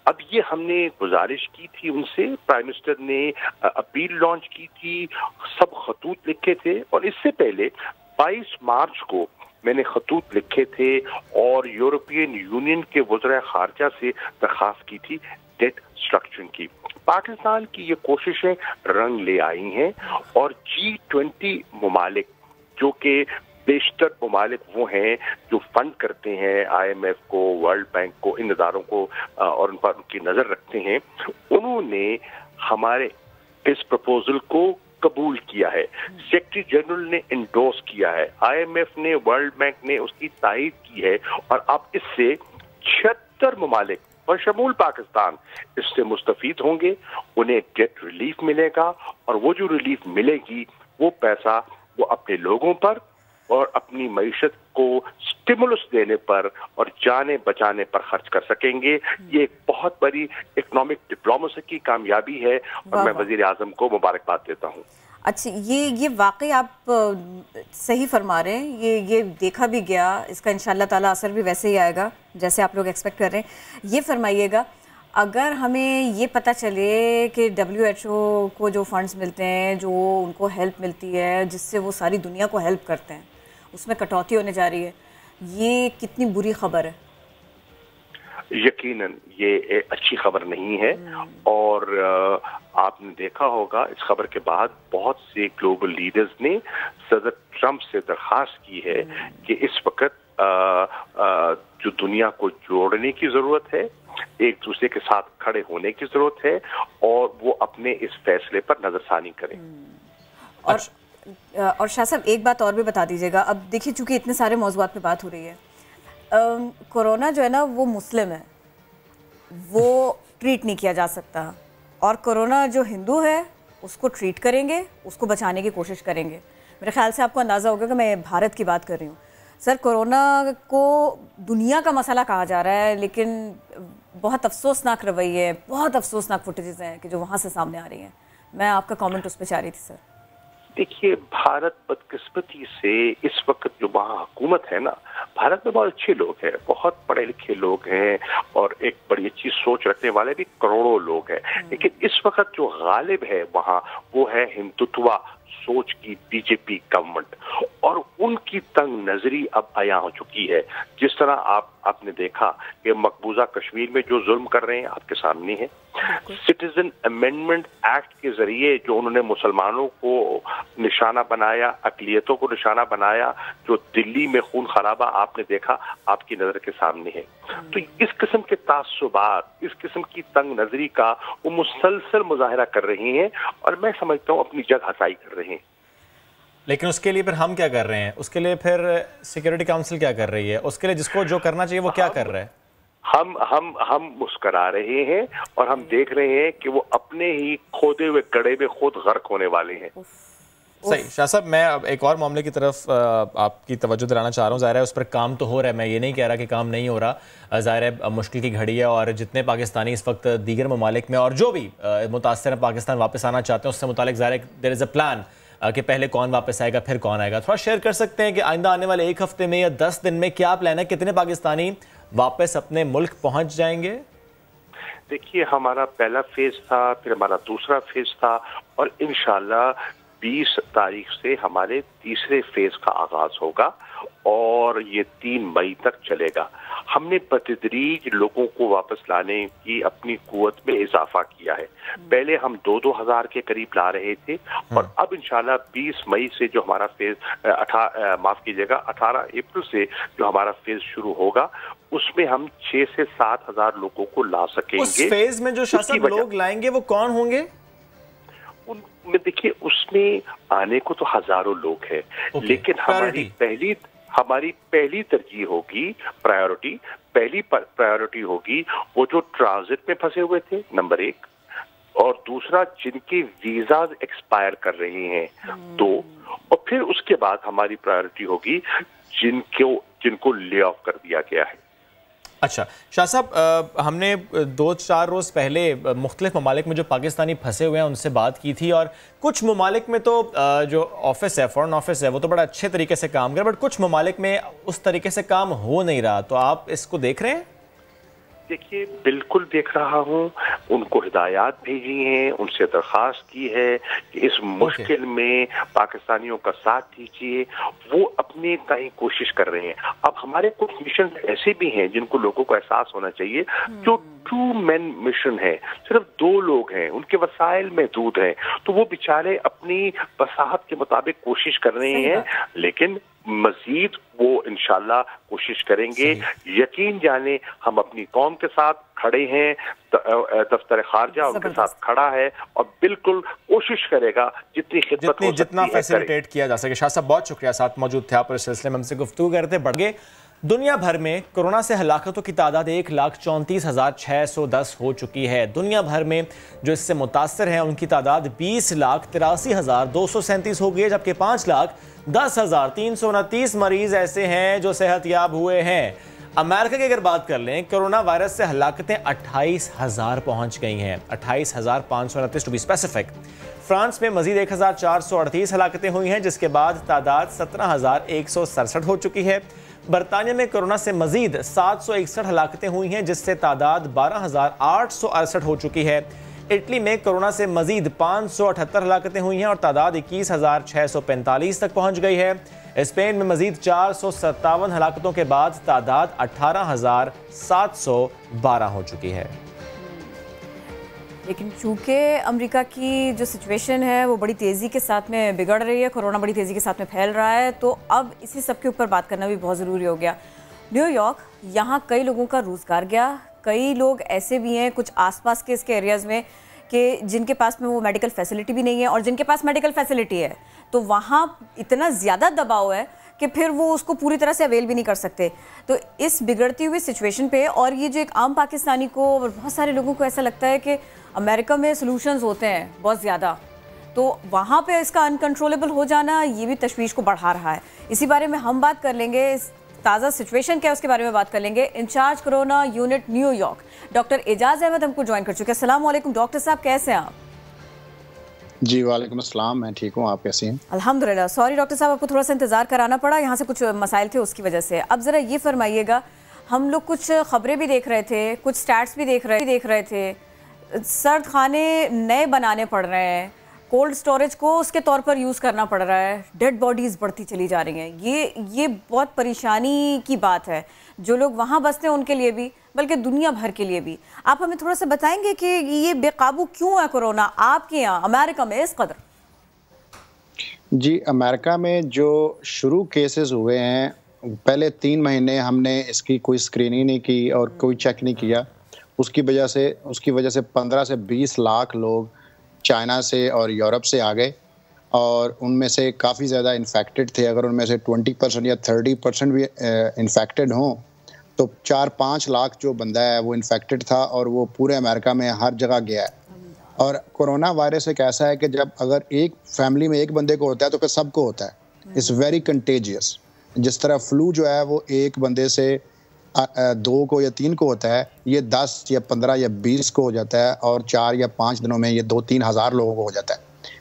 अब ये हमने गुजारिश की थी उनसे, प्राइम मिनिस्टर ने अपील लॉन्च की थी, सब खतूत लिखे थे और इससे पहले 22 मार्च को मैंने खतूत लिखे थे और यूरोपियन यूनियन के वज़ीर ख़ारिजा से दरख्वास्त की थी डेट स्ट्रक्चरिंग की। पाकिस्तान की ये कोशिशें रंग ले आई हैं और G20 ममालिक जो कि बेशतर ममालिक वो हैं जो फंड करते हैं IMF को, वर्ल्ड बैंक को, इन इदारों को और उन पर उनकी नजर रखते हैं, उन्होंने हमारे इस प्रपोजल को कबूल किया है। सेक्रेटरी जनरल ने इंडोर्स किया है, IMF ने, वर्ल्ड बैंक ने उसकी तायीद की है और अब इससे 76 ममालिक बशमूल पाकिस्तान इससे मुस्तफीद होंगे। उन्हें डेट रिलीफ मिलेगा और वो जो रिलीफ मिलेगी वो पैसा वो अपने लोगों पर और अपनी मईशत को स्टिमुलस देने पर और जाने बचाने पर खर्च कर सकेंगे। ये एक बहुत बड़ी इकोनॉमिक डिप्लोमेसी की कामयाबी है और मैं वजीर आजम को मुबारकबाद देता हूँ। अच्छा, ये वाकई आप सही फरमा रहे हैं, ये देखा भी गया, इसका इंशाल्लाह ताला असर भी वैसे ही आएगा जैसे आप लोग एक्सपेक्ट कर रहे हैं। ये फरमाइएगा, अगर हमें ये पता चले कि WHO को जो फंड्स मिलते हैं, जो उनको हेल्प मिलती है जिससे वो सारी दुनिया को हेल्प करते हैं, उसमें कटौती होने जा रही है, ये कितनी बुरी खबर है? यकीनन ये अच्छी खबर नहीं है और आपने देखा होगा इस खबर के बाद बहुत से ग्लोबल लीडर्स ने सदर ट्रंप से दरखास्त की है कि इस वक्त जो दुनिया को जोड़ने की जरूरत है, एक दूसरे के साथ खड़े होने की जरूरत है और वो अपने इस फैसले पर नजरसानी करें। और शाह साहब एक बात और भी बता दीजिएगा, अब देखिए चूंकि इतने सारे मौज़ूआत पे बात हो रही है, कोरोना जो है ना वो मुस्लिम है, वो ट्रीट नहीं किया जा सकता, और कोरोना जो हिंदू है उसको ट्रीट करेंगे, उसको बचाने की कोशिश करेंगे। मेरे ख्याल से आपको अंदाज़ा होगा कि मैं भारत की बात कर रही हूँ। सर, कोरोना को दुनिया का मसला कहा जा रहा है, लेकिन बहुत अफसोसनाक रवैये, बहुत अफसोसनाक फुटेजेस हैं कि जो वहाँ से सामने आ रही हैं। मैं आपका कमेंट उस पर चाह रही थी सर। देखिए, भारत बदकिस्मती से इस वक्त जो वहाँ हुकूमत है ना, भारत में बहुत अच्छे लोग हैं, बहुत पढ़े लिखे लोग हैं और एक बड़ी अच्छी सोच रखने वाले भी करोड़ों लोग हैं, लेकिन इस वक्त जो गालिब है वहाँ वो है हिंदुत्वा सोच की बीजेपी गवर्नमेंट। और उनकी तंग नजरी अब आया हो चुकी है। जिस तरह आपने देखा कि मकबूजा कश्मीर में जो जुल्म कर रहे हैं आपके सामने है। सिटीजन अमेंडमेंट एक्ट के जरिए जो उन्होंने मुसलमानों को निशाना बनाया, अकलियतों को निशाना बनाया, जो दिल्ली में खून खराबा आपने देखा आपकी नजर के सामने है। तो इस किस्म के तासुबात, इस किस्म की तंग नजरी का वो मुसलसल मुजाहरा कर रहे हैं और मैं समझता हूँ अपनी जगह हसाई कर रहे हैं। लेकिन उसके लिए फिर हम क्या कर रहे हैं? उसके लिए फिर सिक्योरिटी काउंसिल क्या कर रही है? उसके लिए जिसको जो करना चाहिए वो क्या कर रहा है? हम मुस्करा रहे हैं और हम देख रहे हैं कि वो अपने ही खोदे हुए गड्ढे में खुद गर्क होने वाले हैं। सही। शाह साहब, मैं अब एक और मामले की तरफ आपकी तवज्जो दिलाना चाह रहा हूँ। ज़ाहिर है उस पर काम तो हो रहा है, मैं ये नहीं कह रहा कि काम नहीं हो रहा। ज़ाहिर है मुश्किल की घड़ी है और जितने पाकिस्तानी इस वक्त दीगर ममालिक में और जो भी मुतासर पाकिस्तान वापस आना चाहते हैं उससे मुतालिक ज़ाहिर है देयर इज़ अ प्लान कि पहले कौन वापस आएगा फिर कौन आएगा। थोड़ा शेयर कर सकते हैं कि आइंदा आने वाले एक हफ्ते में या 10 दिन में क्या प्लान है? कितने पाकिस्तानी वापस अपने मुल्क पहुंच जाएंगे? देखिए, हमारा पहला फेज था, फिर हमारा दूसरा फेज था और इंशाल्लाह 20 तारीख से हमारे तीसरे फेज का आगाज होगा और ये 3 मई तक चलेगा। हमने बतदरीज लोगों को वापस लाने की अपनी कुव्वत में इजाफा किया है। पहले हम 2-2 हज़ार के करीब ला रहे थे और अब इंशाल्लाह 20 मई से जो हमारा फेज 18 अप्रैल से जो हमारा फेज शुरू होगा उसमें हम 6 से 7 हज़ार लोगों को ला सकेंगे। उस फेज में जो शाह साहब लोग लाएंगे वो कौन होंगे? उनमें देखिए, उसमें आने को तो हजारों लोग हैं, लेकिन हमारी पहली तरजीह होगी, पहली प्रायोरिटी होगी वो जो ट्रांजिट में फंसे हुए थे, नंबर 1, और दूसरा जिनके वीजा एक्सपायर कर रहे हैं 2, और फिर उसके बाद हमारी प्रायोरिटी होगी जिनको ले ऑफ कर दिया गया है। अच्छा शाह साहब, हमने 2-4 रोज़ पहले मुख्तलिफ ममालिक में जो पाकिस्तानी फंसे हुए हैं उनसे बात की थी और कुछ ममालिक में तो जो ऑफिस है, फॉरेन ऑफिस है, वो तो बड़ा अच्छे तरीके से काम कर रहा है, बट कुछ ममालिक में उस तरीके से काम हो नहीं रहा। तो आप इसको देख रहे हैं? देखिए, बिल्कुल देख रहा हूँ। उनको हिदायत भेजी हैं, उनसे दरख्वास्त की है कि इस मुश्किल में पाकिस्तानियों का साथ दीजिए। वो अपने कहीं कोशिश कर रहे हैं। अब हमारे कुछ मिशन ऐसे भी हैं जिनको लोगों को एहसास होना चाहिए, जो 2 मैन मिशन है, सिर्फ 2 लोग हैं, उनके वसाइल महदूद हैं, तो वो बेचारे अपनी बसाहत के मुताबिक कोशिश कर रहे हैं, लेकिन मजीद वो इंशाल्लाह कोशिश करेंगे। यकीन जाने हम अपनी कौम के साथ खड़े हैं, दफ्तर खारजा उनके साथ खड़ा है और बिल्कुल कोशिश करेगा जितना फैसिलिटेट किया जा सके। शाह साहब बहुत शुक्रिया, साथ मौजूद थे आप और इस सिलसिले में हमसे गुफ्तगू करते। बढ़ गए दुनिया भर में कोरोना से हलाकतों की तादाद 1,34,610 हो चुकी है। दुनिया भर में जो इससे मुतासर हैं उनकी तादाद 20,83,237 हो गई है, जबकि 5,10,329 मरीज ऐसे हैं जो सेहतयाब हुए हैं। अमेरिका की अगर बात कर लें, कोरोना वायरस से हलाकतें 28,000 पहुंच गई हैं, 28,529 टू बी स्पेसिफिक। फ्रांस में मजीद 1,438 हलाकतें हुई हैं, जिसके बाद तादाद 17,167 हो चुकी है। बरतानिया में कोरोना से मजीद 761 हलाकतें हुई हैं, जिससे तादाद 12,868 हो चुकी है। इटली में कोरोना से मजीद 578 हलाकतें हुई हैं और तादाद 21,645 तक पहुंच गई है। स्पेन में मजीद 457 हलाकतों के बाद तादाद 18,712 हो चुकी है। लेकिन चूंकि अमेरिका की जो सिचुएशन है वो बड़ी तेज़ी के साथ में बिगड़ रही है, कोरोना बड़ी तेज़ी के साथ में फैल रहा है, तो अब इसी सब के ऊपर बात करना भी बहुत ज़रूरी हो गया। न्यूयॉर्क, यहाँ कई लोगों का रोज़गार गया, कई लोग ऐसे भी हैं कुछ आसपास के इसके एरियाज़ में कि जिनके पास में वो मेडिकल फैसिलिटी भी नहीं है, और जिनके पास मेडिकल फैसिलिटी है तो वहाँ इतना ज़्यादा दबाव है कि फिर वो उसको पूरी तरह से अवेल भी नहीं कर सकते। तो इस बिगड़ती हुई सिचुएशन पे, और ये जो एक आम पाकिस्तानी को और बहुत सारे लोगों को ऐसा लगता है कि अमेरिका में सॉल्यूशंस होते हैं बहुत ज़्यादा, तो वहाँ पे इसका अनकंट्रोलेबल हो जाना ये भी तशवीश को बढ़ा रहा है। इसी बारे में हम बात कर लेंगे, ताज़ा सिचुएशन क्या है उसके बारे में बात कर लेंगे। Incharge corona unit New York doctor Ejaz Ahmed हमको ज्वाइन कर चुके हैं। अस्सलाम वालेकुम डॉक्टर साहब, कैसे हैं आप? जी वालेकुम अस्सलाम, मैं ठीक हूँ, आप कैसे हैं? अल्हम्दुलिल्लाह। सॉरी डॉक्टर साहब, आपको थोड़ा सा इंतज़ार कराना पड़ा, यहाँ से कुछ मसाइल थे उसकी वजह से। अब ज़रा ये फरमाइएगा, हम लोग कुछ ख़बरें भी देख रहे थे, कुछ स्टैट्स भी देख रहे थे, सर्द खाने नए बनाने पड़ रहे हैं, कोल्ड स्टोरेज को उसके तौर पर यूज़ करना पड़ रहा है, डेड बॉडीज़ बढ़ती चली जा रही हैं। ये बहुत परेशानी की बात है, जो लोग वहाँ बसते हैं उनके लिए भी, बल्कि दुनिया भर के लिए भी। आप हमें थोड़ा सा बताएंगे कि ये बेकाबू क्यों है कोरोना आपके यहाँ अमेरिका में इस कदर? जी, अमेरिका में जो शुरू केसेस हुए हैं, पहले 3 महीने हमने इसकी कोई स्क्रीनिंग नहीं की और कोई चेक नहीं किया। उसकी वजह से 15 से 20 लाख लोग चाइना से और यूरोप से आ गए और उनमें से काफ़ी ज़्यादा इन्फेक्टेड थे। अगर उनमें से 20% या 30% भी इन्फेक्टेड हों तो 4-5 लाख जो बंदा है वो इन्फेक्टेड था और वो पूरे अमेरिका में हर जगह गया है। और कोरोना वायरस एक ऐसा है कि जब अगर एक फैमिली में एक बंदे को होता है तो फिर सबको होता है। It's very contagious. जिस तरह फ्लू जो है वो एक बंदे से 2 को या 3 को होता है, ये 10 या 15 या 20 को हो जाता है और 4 या 5 दिनों में ये 2-3 हज़ार लोगों को हो जाता है।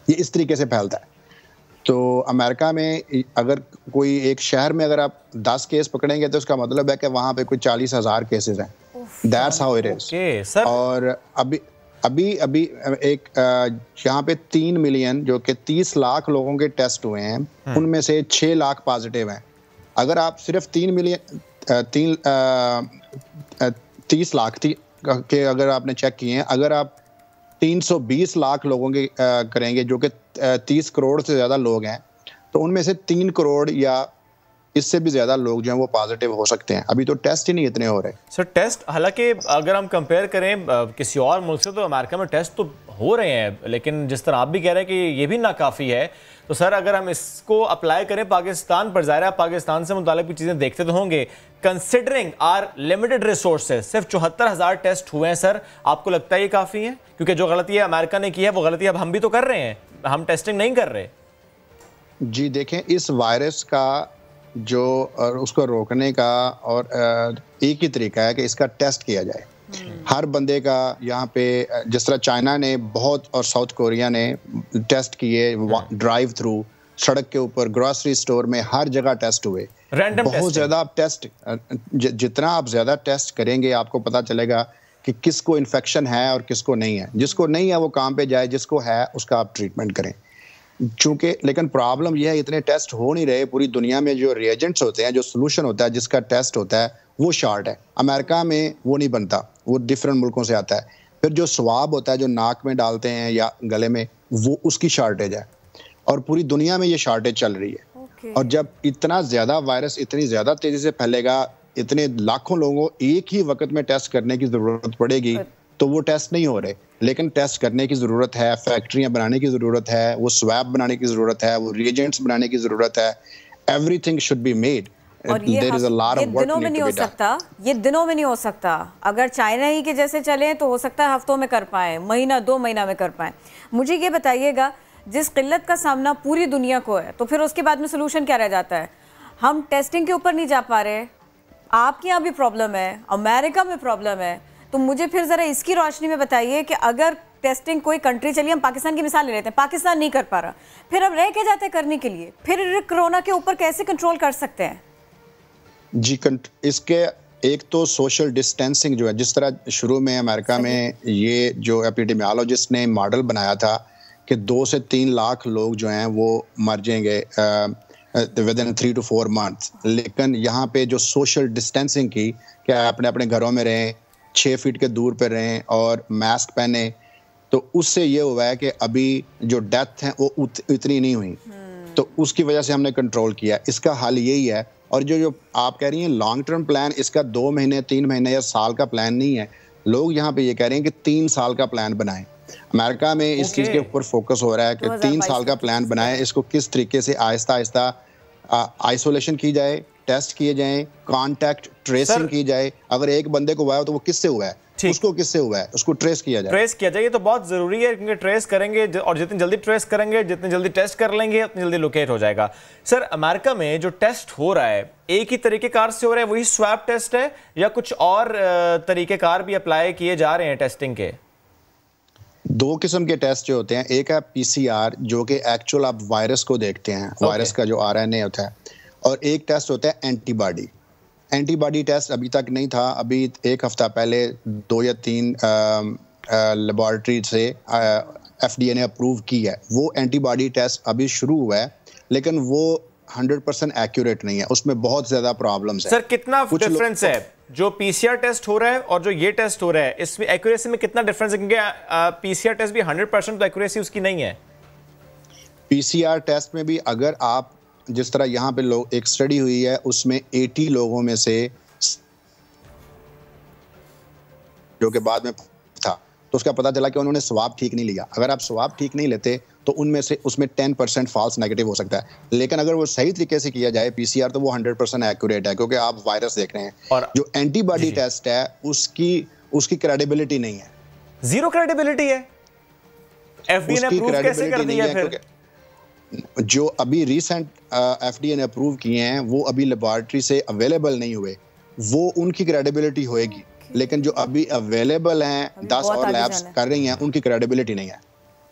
ये इस तरीके से फैलता है। तो अमेरिका में अगर कोई एक शहर में अगर आप 10 केस पकड़ेंगे तो उसका मतलब है कि वहाँ पे कोई 40,000 केसेस हैं। That's how it is. और अभी एक यहाँ पे 3 मिलियन जो कि 30 लाख लोगों के टेस्ट हुए हैं, उनमें से 6 लाख पॉजिटिव हैं। अगर आप सिर्फ 30 लाख के अगर आपने चेक किए हैं, अगर आप 320 लाख लोगों के करेंगे जो कि 30 करोड़ से ज़्यादा लोग हैं, तो उनमें से 3 करोड़ या इससे भी ज़्यादा लोग जो हैं वो पॉजिटिव हो सकते हैं। अभी तो टेस्ट ही नहीं इतने हो रहे। सर टेस्ट, हालांकि अगर हम कंपेयर करें किसी और मुल्क से तो अमेरिका में टेस्ट तो हो रहे हैं, लेकिन जिस तरह आप भी कह रहे हैं कि ये भी नाकाफ़ी है, तो सर अगर हम इसको अप्लाई करें पाकिस्तान पर, ज़ाहिर है पाकिस्तान से मुताल्लिक़ भी चीज़ें देखते तो होंगे। कंसिडरिंग आर लिमिटेड रिसोर्सेज, सिर्फ 74,000 टेस्ट हुए हैं सर, आपको लगता है ये काफ़ी है? क्योंकि जो गलती है अमेरिका ने की है वो गलती अब हम भी तो कर रहे हैं, हम टेस्टिंग नहीं कर रहे। जी देखें, इस वायरस का जो और उसको रोकने का और एक ही तरीका है कि इसका टेस्ट किया जाए। हर बंदे का यहाँ पे, जिस तरह चाइना ने बहुत और साउथ कोरिया ने टेस्ट किए, ड्राइव थ्रू, सड़क के ऊपर, ग्रोसरी स्टोर में, हर जगह टेस्ट हुए। बहुत ज़्यादा आप टेस्ट, जितना आप ज़्यादा टेस्ट करेंगे आपको पता चलेगा कि किसको इन्फेक्शन है और किसको नहीं है। जिसको नहीं है वो काम पे जाए, जिसको है उसका आप ट्रीटमेंट करें। चूंकि लेकिन प्रॉब्लम यह है इतने टेस्ट हो नहीं रहे। पूरी दुनिया में जो रिएजेंट्स होते हैं, जो सोल्यूशन होता है, जिसका टेस्ट होता है, वो शार्ट है। अमेरिका में वो नहीं बनता, वो डिफरेंट मुल्कों से आता है। फिर जो स्वाब होता है जो नाक में डालते हैं या गले में, वो उसकी शार्टेज है और पूरी दुनिया में ये शार्टेज चल रही है। और जब इतना ज़्यादा वायरस इतनी ज़्यादा तेज़ी से फैलेगा, इतने लाखों लोगों को एक ही वक्त में टेस्ट करने की ज़रूरत पड़ेगी, तो वो टेस्ट नहीं हो रहे। लेकिन टेस्ट करने की ज़रूरत है, फैक्ट्रियां बनाने की ज़रूरत है, वो स्वैब बनाने की ज़रूरत है, वो रिएजेंट्स बनाने की ज़रूरत है। Everything should be made. और ये दिनों में नहीं हो सकता, ये दिनों में नहीं हो सकता। अगर चाइना ही के जैसे चले तो हो सकता है हफ्तों में कर पाए, महीना 2 महीना में कर पाए। मुझे ये बताइएगा, जिस किल्लत का सामना पूरी दुनिया को है, तो फिर उसके बाद में सोल्यूशन क्या रह जाता है? हम टेस्टिंग के ऊपर नहीं जा पा रहे, आपके यहाँ भी प्रॉब्लम है, अमेरिका में प्रॉब्लम है, तो मुझे फिर ज़रा इसकी रोशनी में बताइए कि अगर टेस्टिंग कोई कंट्री, चलिए हम पाकिस्तान की मिसाल ले लेते हैं, पाकिस्तान नहीं कर पा रहा, फिर अब रह के जाते हैं करने के लिए, फिर कोरोना के ऊपर कैसे कंट्रोल कर सकते हैं? जी, इसके एक तो सोशल डिस्टेंसिंग जो है, जिस तरह शुरू में अमेरिका में ये जो एपिडेमियोलॉजिस्ट ने मॉडल बनाया था कि 2 से 3 लाख लोग जो हैं वो मर जाएंगे विद इन 3 to 4 months, लेकिन यहाँ पे जो सोशल डिस्टेंसिंग की, क्या अपने घरों में रहें, 6 फीट के दूर पे रहें और मास्क पहने, तो उससे ये हुआ है कि अभी जो डेथ हैं वो इतनी नहीं हुई। तो उसकी वजह से हमने कंट्रोल किया। इसका हल यही है। और जो आप कह रही हैं लॉन्ग टर्म प्लान, इसका 2 महीने 3 महीने या साल का प्लान नहीं है। लोग यहाँ पे ये कह रहे हैं कि 3 साल का प्लान बनाएं। अमेरिका में इस चीज़ के ऊपर फोकस हो रहा है कि 3 साल का प्लान बनाएं। इसको किस तरीके से आहिस्ता आहिस्ता आइसोलेशन की जाए, टेस्ट किए जाएं, कांटेक्ट ट्रेसिंग की जाए। अगर एक बंदे को हुआ है तो वो किससे हुआ है, उसको किससे हुआ है, उसको ट्रेस किया जाए। ट्रेस किया जाए, ये तो बहुत जरूरी है, क्योंकि ट्रेस करेंगे और जितनी जल्दी ट्रेस करेंगे, जितनी जल्दी टेस्ट कर लेंगे, उतनी जल्दी लोकेट हो जाएगा। सर, अमेरिका में जो टेस्ट हो रहा है एक ही तरीकेकार से हो रहा है, वही स्वैब टेस्ट है, या कुछ और तरीकेकार भी अप्लाई किए जा रहे हैं टेस्टिंग के? 2 किस्म के टेस्ट जो होते हैं, एक है PCR जो कि एक्चुअल आप वायरस को देखते हैं, वायरस का जो RNA होता है, और एक टेस्ट होता है एंटीबॉडी। एंटीबॉडी टेस्ट अभी तक नहीं था। अभी 1 हफ्ता पहले 2 या 3 लेबॉरेटरी से FDA ने अप्रूव की है, वो एंटीबॉडी टेस्ट अभी शुरू हुआ है, लेकिन वो 100% एक्यूरेट नहीं है, उसमें बहुत ज्यादा प्रॉब्लम्स है। सर कितना डिफरेंस है जो PCR टेस्ट हो रहा है और जो ये टेस्ट हो रहा है, इसमें एक्यूरेसी में कितना डिफरेंस है? क्योंकि PCR टेस्ट भी 100% तो एक्यूरेसी उसकी नहीं है। PCR टेस्ट में भी अगर आप जिस तरह यहाँ पे लोग, एक स्टडी हुई है उसमें 80 लोगों में से जो कि बाद में था, तो उसका पता चला कि उन्होंने स्वाब ठीक नहीं लिया। अगर आप स्वाब ठीक नहीं लेते तो उनमें से उसमें 10% फॉल्स नेगेटिव हो सकता है, लेकिन अगर वो सही तरीके से किया जाए PCR तो वो 100% एक्यूरेट है, क्योंकि आप वायरस देख रहे हैं। और जो एंटीबॉडी टेस्ट है उसकी क्रेडिबिलिटी नहीं है, जीरो क्रेडिबिलिटी है। FDA ने अप्रूव कैसे कर दिया फिर? जो अभी रिसेंट FDA ने अप्रूव किए हैं वो अभी लेबोरेटरी से अवेलेबल नहीं हुए, वो उनकी क्रेडिबिलिटी होएगी, लेकिन जो अभी अवेलेबल हैं 10 और लैब्स कर रही हैं, उनकी क्रेडिबिलिटी नहीं है।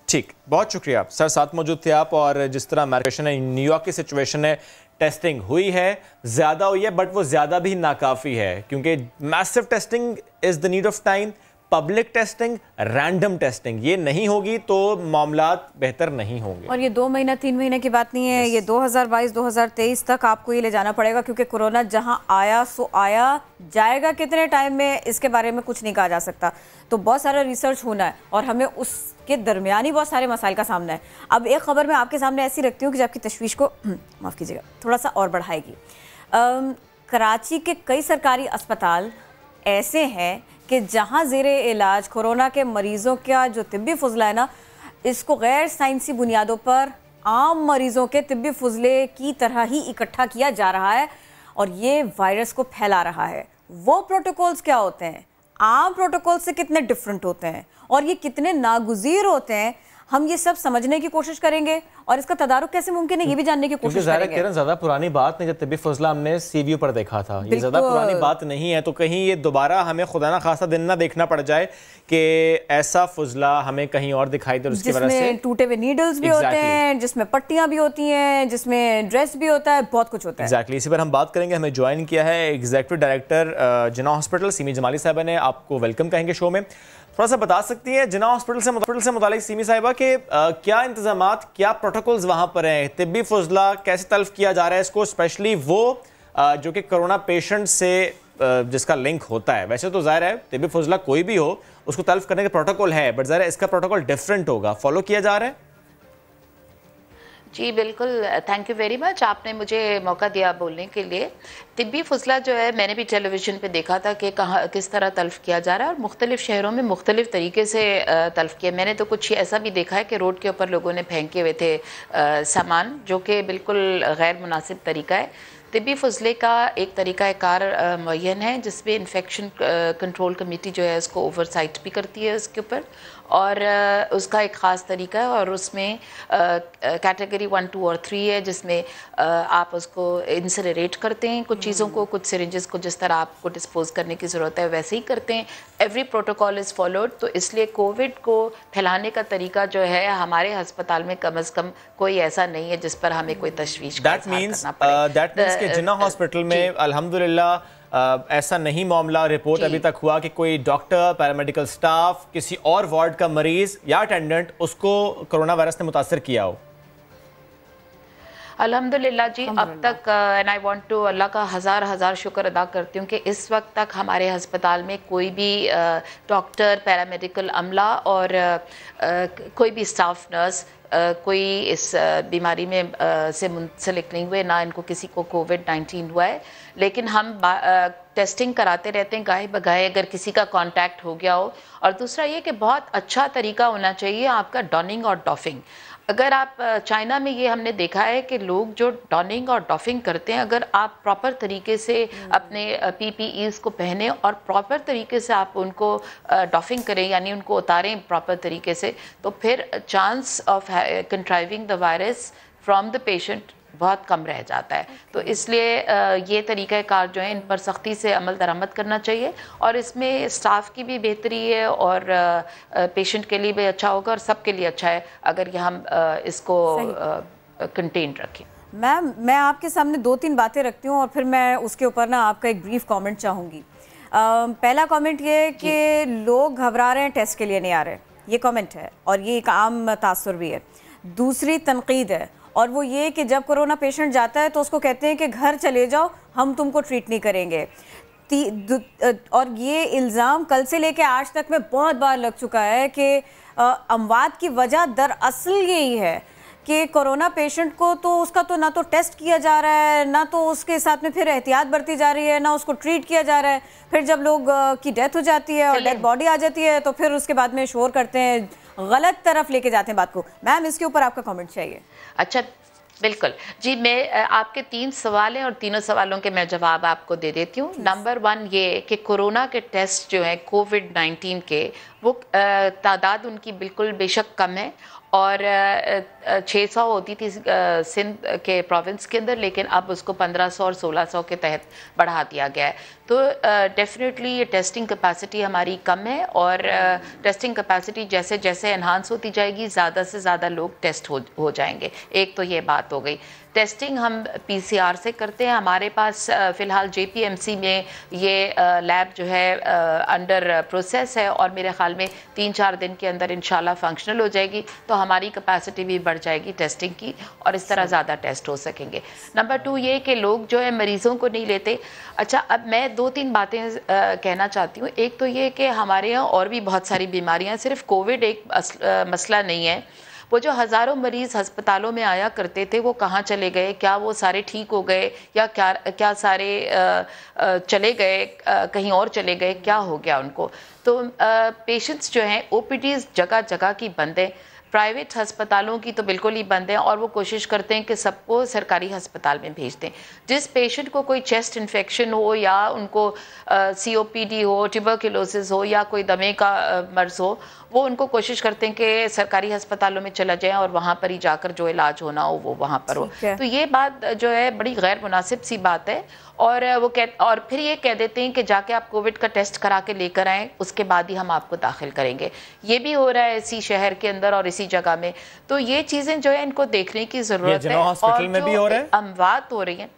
ठीक, बहुत शुक्रिया सर, साथ मौजूद थे आप। और जिस तरह अमेरिका है, न्यूयॉर्क की सिचुएशन है, टेस्टिंग हुई है, ज्यादा हुई है, बट वो ज्यादा भी नाकाफी है, क्योंकि massive testing is the need of time. Public testing, random testing ये नहीं होगी तो मामलात बेहतर नहीं होंगे। और ये 2 महीना 3 महीने की बात नहीं है, ये 2022-2023 तक आपको ये ले जाना पड़ेगा, क्योंकि कोरोना जहां आया सो आया, जाएगा कितने टाइम में इसके बारे में कुछ नहीं कहा जा सकता। तो बहुत सारा रिसर्च होना है और हमें उसके दरमियान ही बहुत सारे मसाइल का सामना है। अब एक खबर मैं आपके सामने ऐसी रखती हूँ कि जो आपकी तशवीश को माफ़ कीजिएगा थोड़ा सा और बढ़ाएगी। कराची के कई सरकारी अस्पताल ऐसे हैं कि जहां ज़ेरे इलाज कोरोना के मरीज़ों का जो तिब्बी फजला है ना, इसको गैर साइंसी बुनियादों पर आम मरीज़ों के तिब्बी फजले की तरह ही इकट्ठा किया जा रहा है और ये वायरस को फैला रहा है। वो प्रोटोकॉल्स क्या होते हैं, आम प्रोटोकॉल से कितने डिफरेंट होते हैं और ये कितने नागुज़ीर होते हैं, हम ये सब समझने की कोशिश करेंगे और इसका तदारुक कैसे मुमकिन है ये भी जानने की कोशिश करेंगे। किरण ज्यादा पुरानी बात नहीं, जब तिब्बी फजला हमने CVU पर देखा था, ये ज्यादा पुरानी बात नहीं है। तो कहीं ये दोबारा हमें खुदा ना खासा दिन ना देखना पड़ जाए कि ऐसा फजला हमें कहीं और दिखाई दे, उसकी वजह से टूटे हुए नीडल्स भी होते हैं, जिसमें पट्टियां भी होती हैं, जिसमें ड्रेस भी होता है, बहुत कुछ होता है। एग्जैक्टली, इसी पर हम बात करेंगे। हमें ज्वाइन किया है एग्जीक्यूटिव डायरेक्टर जिन्ना हॉस्पिटल सीमी जमाली साहिबा ने, आपको वेलकम कहेंगे शो में। थोड़ा सा बता सकती हैं जिन्ना हॉस्पिटल से मुतालिक सीमी साहिबा के क्या इंतजामात, क्या प्रोटोकॉल्स वहां पर हैं, तिब्बी फजला कैसे तल्फ किया जा रहा है इसको, स्पेशली वो जो कि कोरोना पेशेंट से जिसका लिंक होता है। वैसे तो जाहिर है तिब्बी फजला कोई भी हो उसको तल्फ करने का प्रोटोकॉल है, बट जाहिर है इसका प्रोटोकॉल डिफरेंट होगा, फॉलो किया जा रहा है? जी बिल्कुल, थैंक यू वेरी मच, आपने मुझे मौका दिया बोलने के लिए। तिब्बी फजला जो है मैंने भी टेलीविज़न पे देखा था कि कहाँ किस तरह तल्फ़ किया जा रहा है और मुख्तलिफ़ शहरों में मुख्तलिफ़ तरीके से तल्फ़ किया। मैंने तो कुछ ऐसा भी देखा है कि रोड के ऊपर लोगों ने फेंके हुए थे सामान, जो कि बिल्कुल गैर मुनासिब तरीका है। तिब्बी फजले का एक तरीका कार मुअय्यन है जिसमें इन्फेक्शन कंट्रोल कमेटी जो है उसको ओवरसाइट भी करती है उसके ऊपर, और उसका एक ख़ास तरीका है और उसमें कैटेगरी 1, 2 और 3 है, जिसमें आप उसको इंसिनरेट करते हैं कुछ चीज़ों को, कुछ सिरिंजेस को जिस तरह आपको डिस्पोज करने की ज़रूरत है वैसे ही करते हैं। एवरी प्रोटोकॉल इज़ फॉलोड, तो इसलिए कोविड को फैलाने का तरीका जो है हमारे अस्पताल में कम अज़ कम कोई ऐसा नहीं है जिस पर हमें कोई तशवीश करना पड़े। कि जिन्ना हॉस्पिटल में अल्हम्दुलिल्लाह ऐसा नहीं मामला रिपोर्ट अभी तक हुआ कि कोई डॉक्टर, पैरामेडिकल स्टाफ, किसी और वार्ड का मरीज या अटेंडेंट उसको कोरोना वायरस ने मुतासर किया हो। अल्हम्दुलिल्लाह जी, अब तक and I want to Allah का हज़ार शुक्र अदा करती हूँ कि इस वक्त तक हमारे अस्पताल में कोई भी डॉक्टर, पैरामेडिकल अमला और कोई भी स्टाफ नर्स कोई इस बीमारी में से मुंसलिक नहीं हुए, ना इनको किसी को कोविड-19 हुआ है। लेकिन हम टेस्टिंग कराते रहते हैं गाहे बगाहे अगर किसी का कांटेक्ट हो गया हो। और दूसरा ये कि बहुत अच्छा तरीका होना चाहिए आपका डॉनिंग और डॉफिंग। अगर आप चाइना में ये हमने देखा है कि लोग जो डॉनिंग और डॉफिंग करते हैं, अगर आप प्रॉपर तरीके से अपने PPEs को पहने और प्रॉपर तरीके से आप उनको डॉफिंग करें, यानी उनको उतारें प्रॉपर तरीके से, तो फिर chance of contriving the virus from the patient बहुत कम रह जाता है। तो इसलिए ये तरीक़ाकार जो है इन पर सख्ती से अमल दरामद करना चाहिए और इसमें स्टाफ की भी बेहतरी है और पेशेंट के लिए भी अच्छा होगा और सबके लिए अच्छा है अगर ये हम इसको कंटेन रखें। मैम, मैं आपके सामने 2-3 बातें रखती हूँ और फिर मैं उसके ऊपर ना आपका एक ब्रीफ कमेंट चाहूँगी। पहला कमेंट ये है कि लोग घबरा रहे हैं, टेस्ट के लिए नहीं आ रहे। ये कमेंट है और ये एक आम तासुर भी है। दूसरी तनकीद है और वो ये कि जब कोरोना पेशेंट जाता है तो उसको कहते हैं कि घर चले जाओ, हम तुमको ट्रीट नहीं करेंगे। और ये इल्ज़ाम कल से लेके आज तक में बहुत बार लग चुका है कि अमवात की वजह दरअसल यही है कि कोरोना पेशेंट को तो उसका तो ना तो टेस्ट किया जा रहा है, ना तो उसके साथ में फिर एहतियात बरती जा रही है, ना उसको ट्रीट किया जा रहा है। फिर जब लोग की डेथ हो जाती है और डेड बॉडी आ जाती है तो फिर उसके बाद में शोर करते हैं, गलत तरफ लेके जाते हैं बात को। मैम, इसके ऊपर आपका कमेंट चाहिए। अच्छा, बिल्कुल जी। मैं आपके 3 सवाल हैं और तीनों सवालों के मैं जवाब आपको दे देती हूँ। नंबर 1 ये कि कोरोना के टेस्ट जो हैं कोविड-19 के, वो तादाद उनकी बिल्कुल बेशक कम है और 600 होती थी सिंध के प्रोविंस के अंदर, लेकिन अब उसको 1500 और 1600 के तहत बढ़ा दिया गया है। तो डेफिनेटली ये टेस्टिंग कैपेसिटी हमारी कम है और टेस्टिंग कैपेसिटी जैसे जैसे एनहांस होती जाएगी ज़्यादा से ज़्यादा लोग टेस्ट हो जाएंगे। एक तो ये बात हो गई। टेस्टिंग हम पीसीआर से करते हैं। हमारे पास फ़िलहाल जेपीएमसी में ये लैब जो है अंडर प्रोसेस है और मेरे ख्याल में 3-4 दिन के अंदर इंशाल्लाह फंक्शनल हो जाएगी, तो हमारी कैपेसिटी भी बढ़ जाएगी टेस्टिंग की और इस तरह ज़्यादा टेस्ट हो सकेंगे। नंबर 2 ये कि लोग जो है मरीज़ों को नहीं लेते। अच्छा, अब मैं 2-3 बातें कहना चाहती हूँ। एक तो ये कि हमारे यहाँ और भी बहुत सारी बीमारियाँ, सिर्फ कोविड एक मसला नहीं है। वो जो हज़ारों मरीज़ अस्पतालों में आया करते थे वो कहाँ चले गए? क्या वो सारे ठीक हो गए या क्या सारे चले गए, कहीं और चले गए? क्या हो गया उनको? तो पेशेंट्स जो हैं, ओपीडीज़ जगह जगह की बंद है, प्राइवेट अस्पतालों की तो बिल्कुल ही बंद है और वो कोशिश करते हैं कि सबको सरकारी अस्पताल में भेज दें। जिस पेशेंट को कोई चेस्ट इन्फेक्शन हो या उनको सीओपीडी हो, ट्यूबरकुलोसिस हो या कोई दमे का मर्ज़ हो, वो उनको कोशिश करते हैं कि सरकारी अस्पतालों में चला जाएं और वहाँ पर ही जाकर जो इलाज होना हो वो वहाँ पर हो। तो ये बात जो है बड़ी गैर मुनासिब सी बात है और और फिर ये कह देते हैं कि जाके आप कोविड का टेस्ट करा के लेकर आएँ, उसके बाद ही हम आपको दाखिल करेंगे। ये भी हो रहा है इसी शहर के अंदर और इसी जगह में। तो ये चीज़ें जो है इनको देखने की ज़रूरत है। और में भी हो रहा है, अमवात हो रही हैं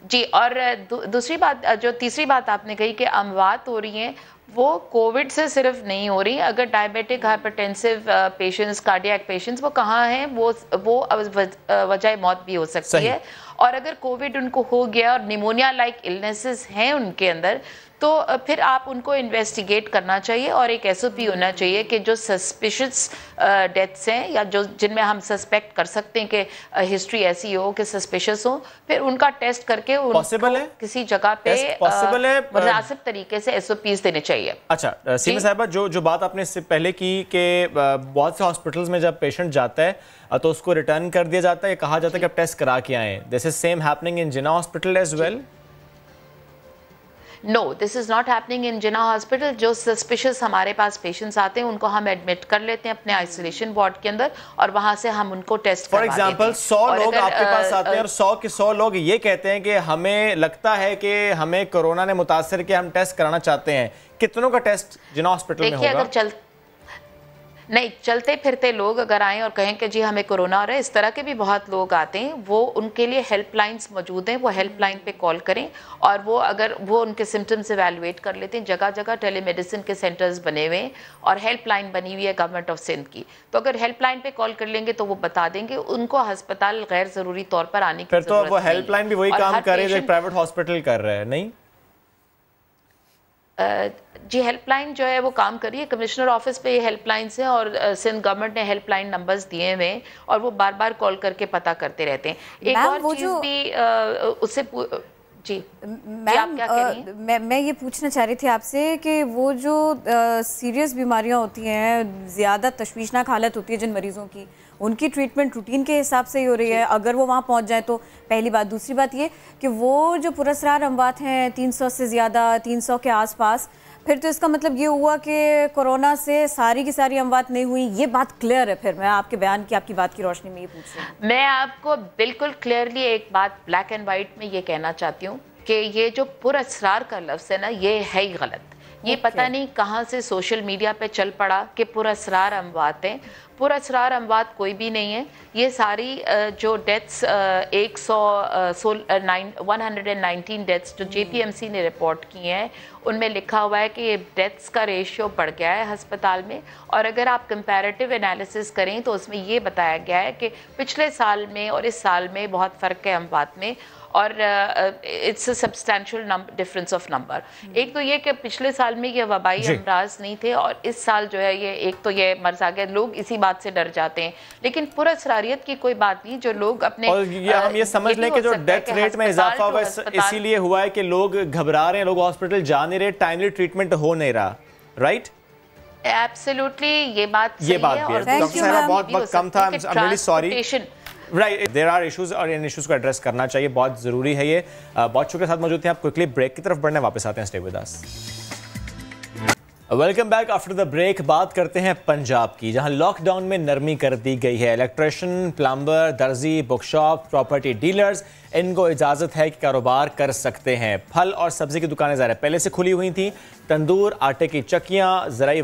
जी। और दूसरी बात, जो तीसरी बात आपने कही कि अमवात हो रही हैं, वो कोविड से सिर्फ नहीं हो रही। अगर diabetic, hypertensive patients, cardiac patients, वो कहाँ हैं? वो वजह मौत भी हो सकती है। और अगर कोविड उनको हो गया और निमोनिया लाइक इलनेसेस हैं उनके अंदर, तो फिर आप उनको इन्वेस्टिगेट करना चाहिए और एक एसओपी होना चाहिए कि जो सस्पिशियस डेथ्स हैं या जो जिनमें हम सस्पेक्ट कर सकते हैं कि हिस्ट्री ऐसी हो कि सस्पिशियस हो, फिर उनका टेस्ट करके उनको किसी जगह पे मुनासिब तरीके से एसओपीज देने चाहिए। अच्छा सीमा साहिबा, जो बात आपने इससे पहले की कि बहुत से हॉस्पिटल्स में जब पेशेंट जाता है तो उसको रिटर्न कर दिया जाता है, कहा जाता है कि आप टेस्ट करा के आए। This is same happening in Jinnah hospital as well? No, this is not happening in Jinnah hospital. जो सस्पिशियस हमारे पास पेशेंट्स आते हैं उनको हम एडमिट कर लेते हैं अपने आइसोलेशन वार्ड के अंदर और वहां से हम उनको टेस्ट करवा देते हैं। फॉर एग्जांपल 100 लोग आपके पास आते हैं और 100 के 100 लोग ये कहते हैं कि हमें लगता है कि हमें कोरोना ने मुतासर किया, हम टेस्ट कराना चाहते हैं। कितनों का टेस्ट जिन्ना हॉस्पिटल में होगा? नहीं, चलते फिरते लोग अगर आएँ और कहें कि जी हमें कोरोना हो रहा है, इस तरह के भी बहुत लोग आते हैं। वो उनके लिए हेल्पलाइंस मौजूद हैं, वो हेल्पलाइन पे कॉल करें और वो अगर वो उनके सिम्टम्स एवेलुएट कर लेते हैं। जगह जगह टेलीमेडिसिन के सेंटर्स बने हुए हैं और हेल्पलाइन बनी हुई है गवर्नमेंट ऑफ सिंध की। तो अगर हेल्पलाइन पे कॉल कर लेंगे तो वो बता देंगे उनको अस्पताल गैर ज़रूरी तौर पर आने की जरूरत नहीं। फिर तो वो हेल्पलाइन भी वही काम करे जो प्राइवेट हॉस्पिटल कर रहे हैं, नहीं? जी, हेल्पलाइन जो है वो काम कर रही है। कमिश्नर ऑफिस पे ये हेल्पलाइंस हैं और सिंध गवर्नमेंट ने हेल्पलाइन नंबर्स दिए हुए हैं और वो बार बार कॉल करके पता करते रहते हैं। एक और चीज़ भी उससे जी मैम, मैं ये पूछना चाह रही थी आपसे कि वो जो सीरियस बीमारियां होती हैं, ज़्यादा तशवीशनाक हालत होती है जिन मरीज़ों की, उनकी ट्रीटमेंट रूटीन के हिसाब से ही हो रही है अगर वो वहाँ पहुँच जाए तो? पहली बात। दूसरी बात ये कि वो जो पुरस्कार अमवात हैं 300 से ज़्यादा, 300 के आसपास, फिर तो इसका मतलब ये हुआ कि कोरोना से सारी की सारी अमवात नहीं हुई। ये बात क्लियर है? फिर मैं आपके बयान की, आपकी बात की रोशनी में ये पूछ रही हूँ। मैं आपको बिल्कुल क्लियरली एक बात ब्लैक एंड वाइट में ये कहना चाहती हूँ कि ये जो पुरस्कार का लफ्ज़ है ना, ये है ही गलत। ये पता नहीं कहाँ से सोशल मीडिया पे चल पड़ा कि पुरअसरार अमवात हैं। पुरअसरार अमवात कोई भी नहीं है। ये सारी जो डेथ्स 119 डेथ्स जो JPMC ने रिपोर्ट की हैं, उनमें लिखा हुआ है कि ये डेथ्स का रेशियो बढ़ गया है अस्पताल में। और अगर आप कंपैरेटिव एनालिसिस करें तो उसमें ये बताया गया है कि पिछले साल में और इस साल में बहुत फ़र्क है अमवात में, और it's a substantial difference of number. एक तो ये कि पिछले साल में ये वबाई अमराज नहीं थे और इस साल जो है ये एक तो ये मर्ज आ गया, लोग इसी बात से डर जाते हैं। लेकिन पुरअसरारियत की कोई बात नहीं, जो लोग अपने और हम ये समझ लें कि जो डेथ रेट में इजाफा हुआ इसीलिए हुआ है कि लोग घबरा रहे हैं, लोग हॉस्पिटल जा नहीं रहे, टाइमली ट्रीटमेंट हो नहीं रहा, राइट? एब्सोल्युटली, ये बात भी है। डॉक्टर साहब बहुत वक्त कम था, I am really sorry. Right, there are issues और इन इश्यूज को एड्रेस करना चाहिए, बहुत जरूरी है ये। बहुत शुक्रिया साथ मौजूद थे आप। क्विकली ब्रेक की तरफ बढ़ने वापस आते हैं, stay with us. Welcome back after the break. बात करते हैं पंजाब की, जहां लॉकडाउन में नरमी कर दी गई है। इलेक्ट्रिशियन, प्लम्बर, दर्जी, बुकशॉप, प्रॉपर्टी डीलर्स, इनको इजाज़त है कि कारोबार कर सकते हैं। फल और सब्जी की दुकानें ज़रा पहले से खुली हुई थी। तंदूर, आटे की चक्कियाँ, ज़रई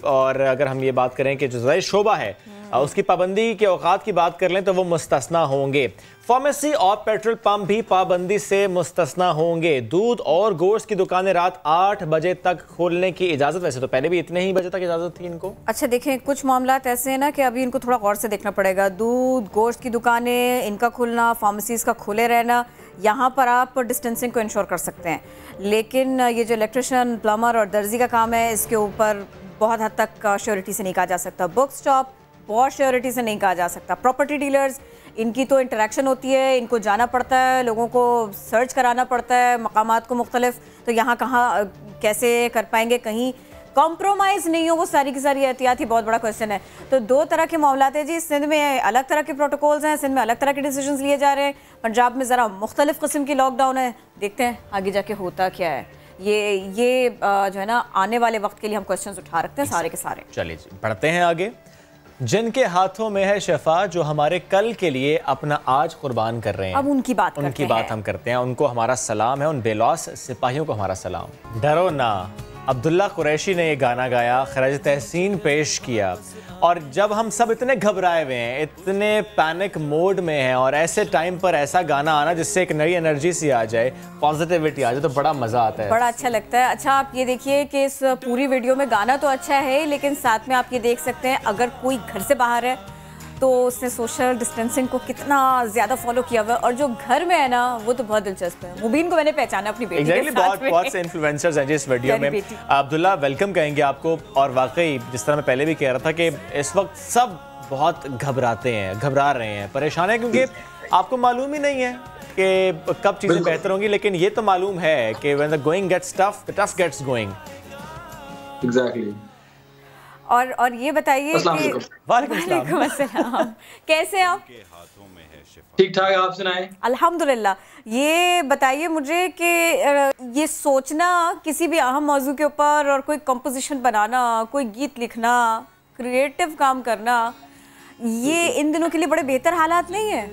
और अगर हम ये बात करें कि जो ज़रई शोबा है उसकी पाबंदी के औकात की बात कर लें तो वो मुस्तस्ना होंगे। फार्मेसी और पेट्रोल पंप भी पाबंदी से मुस्तस्ना होंगे। दूध और गोश्त की दुकानें रात 8 बजे तक खोलने की इजाज़त, वैसे तो पहले भी इतने ही बजे तक इजाज़त थी इनको। अच्छा देखें, कुछ मामलात ऐसे हैं ना कि अभी इनको थोड़ा गौर से देखना पड़ेगा। दूध गोश्त की दुकानें, इनका खुलना, फार्मेसीज का खुले रहना, यहाँ पर आप डिस्टेंसिंग को इंश्योर कर सकते हैं। लेकिन ये जो इलेक्ट्रिशियन, प्लम्बर और दर्जी का काम है, इसके ऊपर बहुत हद तक श्योरिटी से नहीं कहा जा सकता। बुक स्टॉप बहुत श्योरिटी से नहीं कहा जा सकता। प्रॉपर्टी डीलर्स, इनकी तो इंटरेक्शन होती है, इनको जाना पड़ता है, लोगों को सर्च कराना पड़ता है मकामात को मुख्तलिफ, तो यहाँ कहाँ कैसे कर पाएंगे, कहीं कॉम्प्रोमाइज़ नहीं हो, वो सारी की सारी एहतियात ही बहुत बड़ा क्वेश्चन है। तो दो तरह के मामलात हैं जी। सिंध में अलग तरह के प्रोटोकॉल्स हैं, सिंध में अलग तरह के डिसीजंस लिए जा रहे हैं। पंजाब में ज़रा मुख्तलिफ किस्म की लॉकडाउन है। देखते हैं आगे जाके होता क्या है। ये जो है ना, आने वाले वक्त के लिए हम क्वेश्चन उठा रखते हैं सारे के सारे। चलिए जी, बढ़ते हैं आगे। जिनके हाथों में है शफा, जो हमारे कल के लिए अपना आज कुर्बान कर रहे हैं, अब उनकी बात हम करते हैं। उनको हमारा सलाम है, उन बेलौस सिपाहियों को हमारा सलाम। डरो ना, अब्दुल्ला कुरैशी ने ये गाना गाया, खराज तहसीन पेश किया। और जब हम सब इतने घबराए हुए हैं, इतने पैनिक मोड में हैं, और ऐसे टाइम पर ऐसा गाना आना जिससे एक नई एनर्जी सी आ जाए, पॉजिटिविटी आ जाए, तो बड़ा मज़ा आता है, बड़ा अच्छा लगता है। अच्छा आप ये देखिए कि इस पूरी वीडियो में गाना तो अच्छा है, लेकिन साथ में आप ये देख सकते हैं अगर कोई घर से बाहर है तो उसने सोशल डिस्टेंसिंग को कितना ज़्यादा फॉलो किया हुआ है, और जो घर में है ना वो तो बहुत दिलचस्प है। मुबीन को मैंने पहचाना अपनी बेटी के साथ में। बहुत से इन्फ्लुएंसर्स हैं जिस वीडियो में। अब्दुल्ला, वेलकम कहेंगे आपको। और वाकई जिस तरह मैं पहले भी कह रहा था कि इस वक्त सब बहुत घबरा रहे हैं, परेशान हैं, क्योंकि आपको मालूम ही नहीं है कि कब चीज़ें बेहतर होंगी। लेकिन ये तो मालूम है कि when the going gets tough, the tough gets going. Exactly. और ये बताइए कि वालेकुम अस्सलाम, कैसे आप? ठीक ठाक, आप सुनाएं? अल्हम्दुलिल्लाह। ये बताइए मुझे कि ये सोचना किसी भी अहम मौजू के ऊपर और कोई कंपोजिशन बनाना, कोई गीत लिखना, क्रिएटिव काम करना, ये इन दिनों के लिए बड़े बेहतर हालात नहीं है?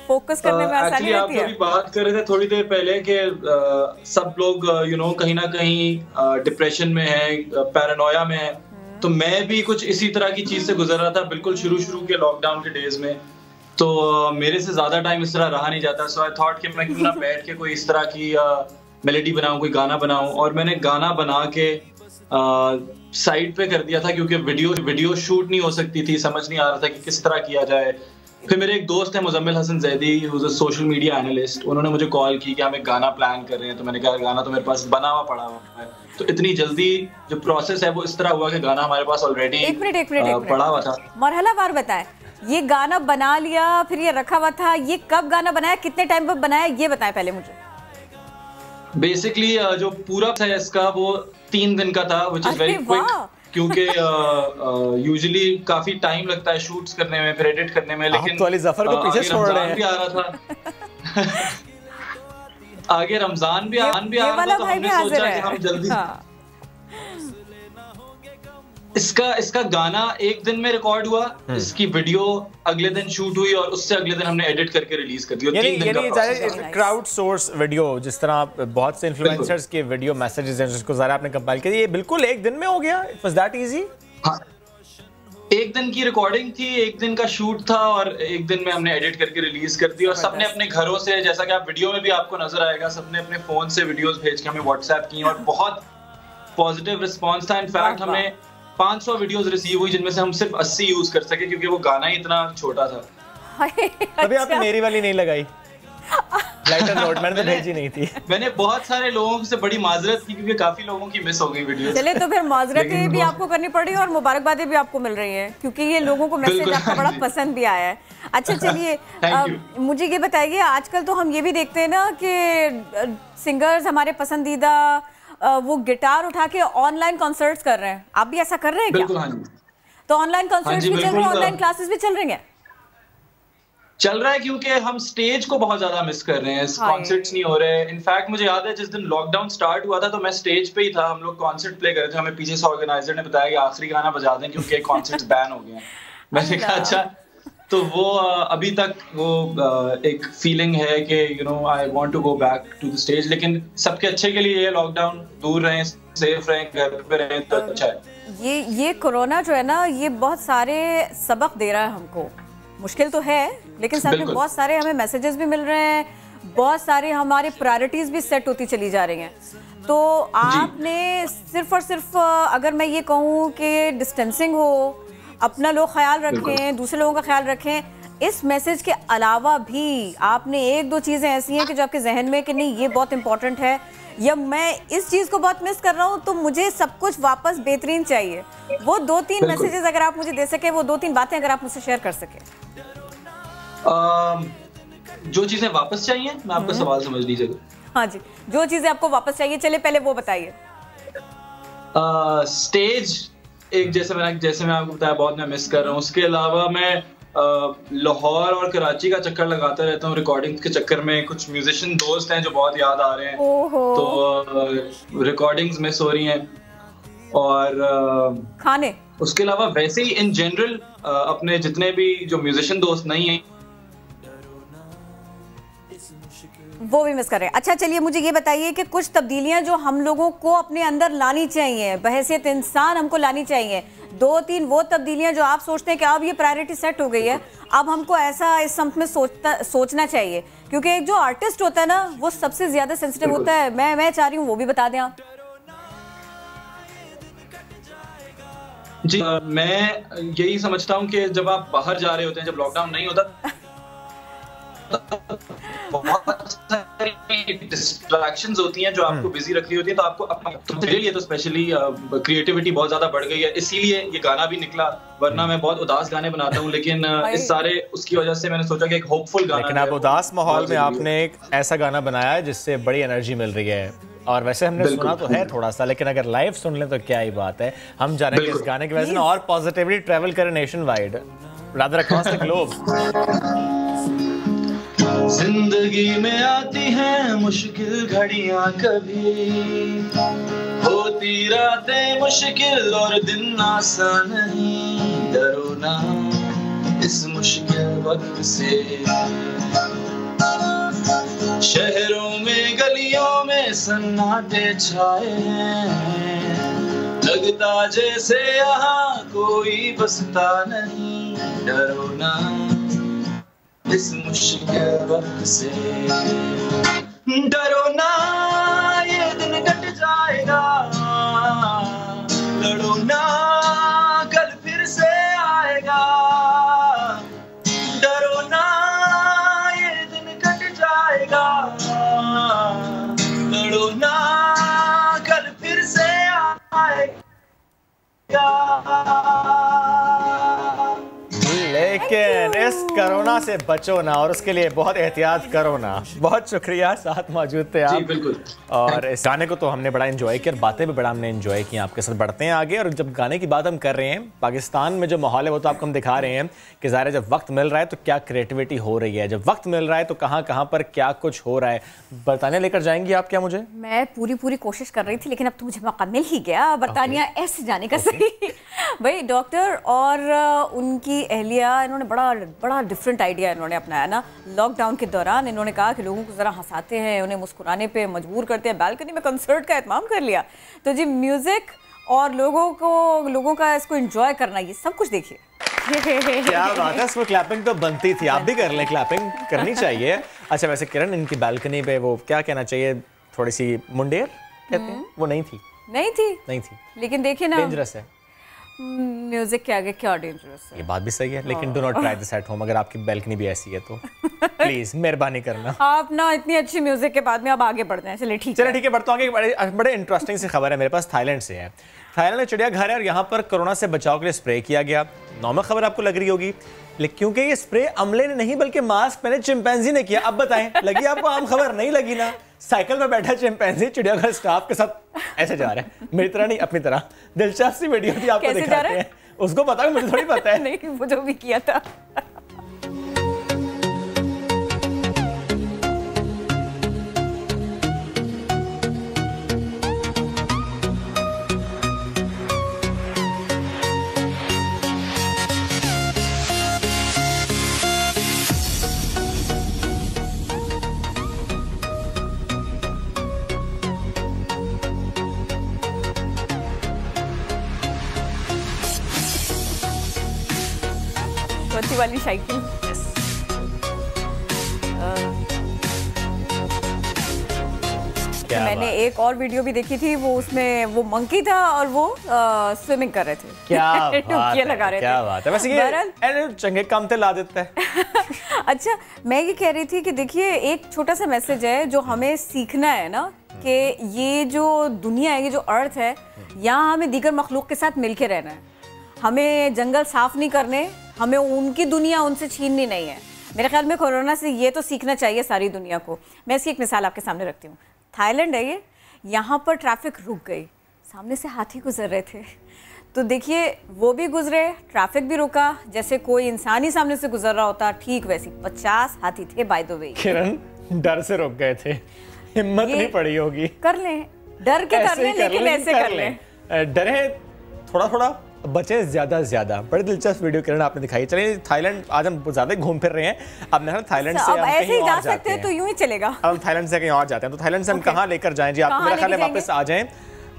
फोकस करने में आसानी रहती है। आप बात कर रहे थे थोड़ी देर पहले कि सब लोग कहीं ना कहीं डिप्रेशन में है, पैरानोया में है। तो मैं भी कुछ इसी तरह की चीज से गुजर रहा था बिल्कुल शुरू के लॉकडाउन के डेज में। तो मेरे से ज्यादा टाइम इस तरह रहा नहीं जाता। सो आई थॉट कि मैं क्यों ना बैठ के कोई इस तरह की मेलोडी बनाऊं, कोई गाना बनाऊं। और मैंने गाना बना के साइड पे कर दिया था, क्योंकि वीडियो शूट नहीं हो सकती थी, समझ नहीं आ रहा था कि किस तरह किया जाए। फिर मेरे एक दोस्त है Muzammil Hasan Zaidi, who is a social media analyst, उन्होंने मुझे कॉल की कि हम एक गाना प्लान कर रहे हैं। तो मैंने कहा गाना तो मेरे पास बना हुआ पड़ा हुआ है। तो इतनी जल्दी जो प्रोसेस है वो इस तरह हुआ कि गाना हमारे पास ऑलरेडी एक मिनट पड़ा हुआ था। मरहलावार बताएं, ये गाना बना लिया, फिर ये रखा हुआ था, ये कब गाना बनाया, कितने टाइम पर बनाया, ये बताएं पहले मुझे। बेसिकली जो पूरा है इसका वो 3 दिन का था, व्हिच इज वेरी क्विक, क्योंकि यूजुअली काफी टाइम लगता है शूट्स करने में, फिर एडिट करने में। लेकिन तो ज़फर को पीछे छोड़ रहे हैं। भी आ रहा था आगे रमजान भी आ रहा था, तो हमने सोचा कि हम जल्दी इसका गाना एक दिन में रिकॉर्ड हुआ, इसकी वीडियो अगले दिन शूट हुई और उससे अगले दिन हमने एडिट करके रिलीज कर दी। 3 दिन का प्रोसेस है। क्राउड सोर्स वीडियो, जिस तरह बहुत से इन्फ्लुएंसर्स के वीडियो मैसेजेस हैं जिसको ज़रा आपने कंपाइल किया, ये बिल्कुल एक दिन में हो गया? It was that easy? हाँ, एक दिन की रिकॉर्डिंग थी, एक दिन का शूट था और एक दिन में हमने एडिट करके रिलीज कर दी। और सबने अपने घरों से, जैसा कि आप वीडियो में भी आपको नजर आएगा, सबने अपने फोन से वीडियोस भेज के हमें व्हाट्सएप की और बहुत पॉजिटिव रिस्पांस था। इनफैक्ट हमने 500 वीडियोस रिसीव हुई जिनमें से हम सिर्फ 80 यूज कर सके क्योंकि वो गाना ही इतना छोटा था। अभी आपने मेरी वाली नहीं लगाई? लाइटर नोट मैंने तो भेजी नहीं थी। मैंने बहुत सारे लोगों से बड़ी माजरत की क्योंकि काफी लोगों की मिस हो गई वीडियो। चले तो फिर माजरतें भी आपको करनी पड़ रही है और मुबारकबादें भी आपको मिल रही हैं क्योंकि ये लोगों को मैसेज आपका बड़ा पसंद भी आया है। अच्छा चलिए, मुझे ये बताइए, आजकल तो हम ये भी देखते हैं ना कि सिंगर्स हमारे पसंदीदा वो गिटार उठा के ऑनलाइन कॉन्सर्ट्स कर रहे हैं। आप भी ऐसा कर रहे हैं क्या? तो ऑनलाइन कॉन्सर्ट्स भी चल रहे हैं, ऑनलाइन क्लासेस भी चल रही हैं? चल रहा है क्योंकि हम स्टेज को बहुत ज्यादा मिस कर रहे हैं, कॉन्सर्ट्स नहीं हो रहे। इनफैक्ट मुझे याद है जिस दिन लॉकडाउन स्टार्ट हुआ था तो मैं स्टेज पे ही था, हम लोग कॉन्सर्ट प्ले कर रहे थे। हमें पीछे से ऑर्गेनाइजर ने बताया कि आखिरी गाना बजा दें क्योंकि कॉन्सर्ट्स बैन हो गए हैं। मैंने कहा अच्छा, तो वो अभी तक वो एक फीलिंग है कि you know I want to go back to the stage. लेकिन सबके अच्छे के लिए लॉकडाउन, दूर रहें, सेफ रहें, घर पे रहें तो अच्छा है। ये कोरोना जो है ना, ये बहुत सारे सबक दे रहा है हमको। मुश्किल तो है लेकिन साथ में बहुत सारे हमें मैसेजेस भी मिल रहे हैं, बहुत सारे हमारे प्रायोरिटीज भी सेट होती चली जा रही हैं। तो आपने सिर्फ और सिर्फ अगर मैं ये कहूँ कि डिस्टेंसिंग हो, अपना लोग ख्याल रखें, दूसरे लोगों का ख्याल रखें, इस मैसेज के अलावा भी आपने 1-2 चीज़ें ऐसी हैं कि जो आपके जहन में कि नहीं ये बहुत इंपॉर्टेंट है या मैं इस चीज़ को बहुत मिस कर रहा हूँ तो मुझे सब कुछ वापस बेहतरीन चाहिए, वो 2-3 मैसेजेस अगर आप मुझे दे सके, वो 2-3 बातें अगर आप मुझसे शेयर कर सके। जो चीजें वापस चाहिए, मैं आपका सवाल समझ लीजिएगा। हाँ जी, जो चीजें आपको वापस चाहिए, चले पहले वो बताइए। स्टेज एक, जैसे मैं आपको बताया, बहुत मैं मिस कर रहा हूँ। उसके अलावा मैं लाहौर और कराची का चक्कर लगाता रहता हूँ रिकॉर्डिंग के चक्कर में। कुछ म्यूजिशियन दोस्त हैं जो बहुत याद आ रहे हैं, तो रिकॉर्डिंग्स मिस हो रही हैं। और खाने, उसके अलावा वैसे ही इन जनरल अपने जितने भी जो म्यूजिशियन दोस्त नहीं हैं वो भी मिस कर रहे हैं। अच्छा चलिए, मुझे ये बताइए कि कुछ तब्दीलियां जो हम लोगों को अपने अंदर लानी चाहिए, बहैसियत इंसान हमको लानी चाहिए, 2-3 वो तब्दीलियां जो आप सोचते हैं कि अब ये प्रायोरिटी सेट हो गई है, अब हमको ऐसा इस समत में सोचना चाहिए। क्योंकि एक जो आर्टिस्ट होता है ना, वो सबसे ज्यादा सेंसिटिव होता है। मैं चाह रही हूँ वो भी बता दें आप। जी, मैं यही समझता हूँ कि जब आप बाहर जा रहे होते हैं, जब लॉकडाउन नहीं होता, बहुत सारी डिस्ट्रैक्शंस होती हैं जो आपको बिजी रख रही होती है। तो आपको अपना तो स्पेशली क्रिएटिविटी बहुत ज्यादा बढ़ गई है, इसीलिए ये गाना भी निकला। वरना मैं बहुत उदास गाने बनाता हूँ, लेकिन इस सारे उसकी वजह से मैंने सोचा कि एक होपफुल गाना। लेकिन आप उदास माहौल में आपने एक ऐसा गाना बनाया है जिससे बड़ी एनर्जी मिल रही है। और वैसे हमने सुना तो है थोड़ा सा, लेकिन अगर लाइव सुन लें तो क्या ही बात है। हम जाने के इस गाने की वजह से और पॉजिटिवली ट्रैवल करें nation wide, rather across the globe. जिंदगी में आती हैं मुश्किल घड़ियां, कभी होती रातें मुश्किल और दिन आसान नहीं। डरो ना इस मुश्किल वक्त से, शहरों में गलियों में सन्नाटे छाए हैं, लगता जैसे यहाँ कोई बसता नहीं। डरो ना इस मुश्किल वक्त से, डरो ना ये दिन कट जाएगा, लड़ो ना कल फिर से आएगा। डरो ना ये दिन कट जाएगा, लड़ो ना कल फिर से आएगा। लेकिन इस कोरोना से बचो ना, और उसके लिए बहुत एहतियात करो ना। बहुत शुक्रिया, साथ मौजूद थे आप। जी बिल्कुल। और इस गाने को तो हमने बड़ा एंजॉय किया और बातें भी बड़ा हमने एंजॉय की। आपके साथ बढ़ते हैं आगे, और जब गाने की बात हम कर रहे हैं, पाकिस्तान में जो माहौल है वो तो आपको हम दिखा रहे हैं कि ज़ाहिर है जब वक्त मिल रहा है तो क्या क्रिएटिविटी हो रही है, जब वक्त मिल रहा है तो कहाँ कहाँ पर क्या कुछ हो रहा है। बरतानिया लेकर जाएंगी आप क्या मुझे? मैं पूरी कोशिश कर रही थी, लेकिन अब तो मुझे मौका मिल ही गया बरतानिया ऐसे जाने का। सही भाई डॉक्टर और उनकी अहलिया, इन्होंने बड़ा डिफरेंट आइडिया इन्होंने अपनाया ना। लॉकडाउन के दौरान इन्होंने कहा कि लोगों को ज़रा हंसाते हैं, उन्हें मुस्कुराने पे मजबूर करते हैं, बालकनी में कंसर्ट का एहतमाम कर लिया। तो जी म्यूज़िक और लोगों का इसको एंजॉय करना, ये सब कुछ देखिए। क्या बात है, इसमें क्लैपिंग तो बनती थी, आप भी कर लें, क्लैपिंग करनी चाहिए। अच्छा वैसे किरण, इनकी बालकनी पे वो क्या कहना चाहिए, थोड़ी सी मुंडेर कहते हैं, वो नहीं थी, लेकिन देखिए ना, डेंजरस है म्यूजिक के आगे क्या डेंजरस है। ये बात भी सही है, लेकिन do not try this at home. अगर आपकी बालकनी भी ऐसी है तो प्लीज मेहरबानी करना। आप ना इतनी अच्छी म्यूजिक के बाद में अब आगे बढ़ते हैं। चलिए ठीक है, बढ़ता हूँ। बड़े इंटरेस्टिंग सी खबर है मेरे पास, थाईलैंड से है। थाईलैंड में चिड़ियाघर है और यहाँ पर कोरोना से बचाव के लिए स्प्रे किया गया। नॉर्मल खबर आपको लग रही होगी, लेकिन क्योंकि ये स्प्रे अमले ने नहीं बल्कि मास्क पहने चिंपैंजी ने किया। अब बताएं, लगी आपको आम खबर? नहीं लगी ना। साइकिल में बैठा चिंपैंजी चिड़ियाघर स्टाफ के साथ ऐसे जा रहा है, मेरी तरह नहीं अपनी तरह। दिलचस्प सी वीडियो थी, आपको दिखाते हैं। उसको पता है, मुझे थोड़ी पता है। नहीं, वो जो भी किया था। वाली साइकिल मैंने एक और वीडियो भी देखी थी, वो उसमें वो मंकी था और वो स्विमिंग कर रहे थे। क्या बात है, लगा रहे क्या थे। बात है। वैसे ये चंगे काम ते ला देता है। अच्छा, मैं ये कह रही थी कि देखिए एक छोटा सा मैसेज है जो हमें सीखना है ना, कि ये जो दुनिया है, ये जो अर्थ है, यहाँ हमें दीगर मखलूक के साथ मिलके रहना है। हमें जंगल साफ नहीं करने, हमें उनकी दुनिया उनसे छीननी नहीं है। मेरे ख्याल में कोरोना से ये तो सीखना चाहिए सारी दुनिया को। मैं इसकी एक मिसाल आपके सामने रखती हूँ। थाईलैंड है ये, यहाँ पर ट्रैफिक रुक गई, सामने से हाथी गुजर रहे थे, तो देखिए वो भी गुजरे, ट्रैफिक भी रुका, जैसे कोई इंसान ही सामने से गुजर रहा होता, ठीक वैसी 50 हाथी थे बाय द वे। किरण, डर से रुक गए थे, हिम्मत नहीं पड़ी होगी। कर लें, डर के कर लें, लेकिन ऐसे कर लें। डरे थोड़ा बचे ज्यादा। बड़ी दिलचस्प वीडियो किरण आपने दिखाई। चलिए थाईलैंड, आज हम ज्यादा घूम फिर रहे हैं। अब मैं थाईलैंड से हम ऐसे ही जा सकते हैं, तो यूं ही चलेगा। हम थाईलैंड से कहीं और जाते हैं, तो थाईलैंड से हम कहाँ लेकर जाएं जी? आपको मेरा ख्याल है वापस आ जाएं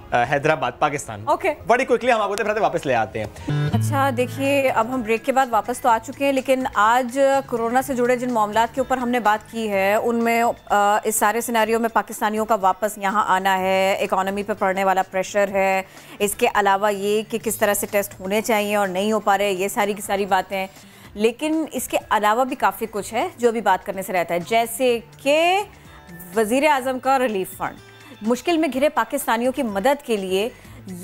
हैदराबाद, पाकिस्तान। बड़ी क्विकली हम आपको वापस ले आते हैं। अच्छा देखिए, अब हम ब्रेक के बाद वापस तो आ चुके हैं, लेकिन आज कोरोना से जुड़े जिन मामलात के ऊपर हमने बात की है, उनमें इस सारे सिनेरियो में पाकिस्तानियों का वापस यहाँ आना है, इकोनॉमी पे पड़ने वाला प्रेशर है, इसके अलावा ये कि किस तरह से टेस्ट होने चाहिए और नहीं हो पा रहे, ये सारी की सारी बातें। लेकिन इसके अलावा भी काफ़ी कुछ है जो अभी बात करने से रहता है, जैसे कि वज़ीर आज़म का रिलीफ फंड। मुश्किल में घिरे पाकिस्तानियों की मदद के लिए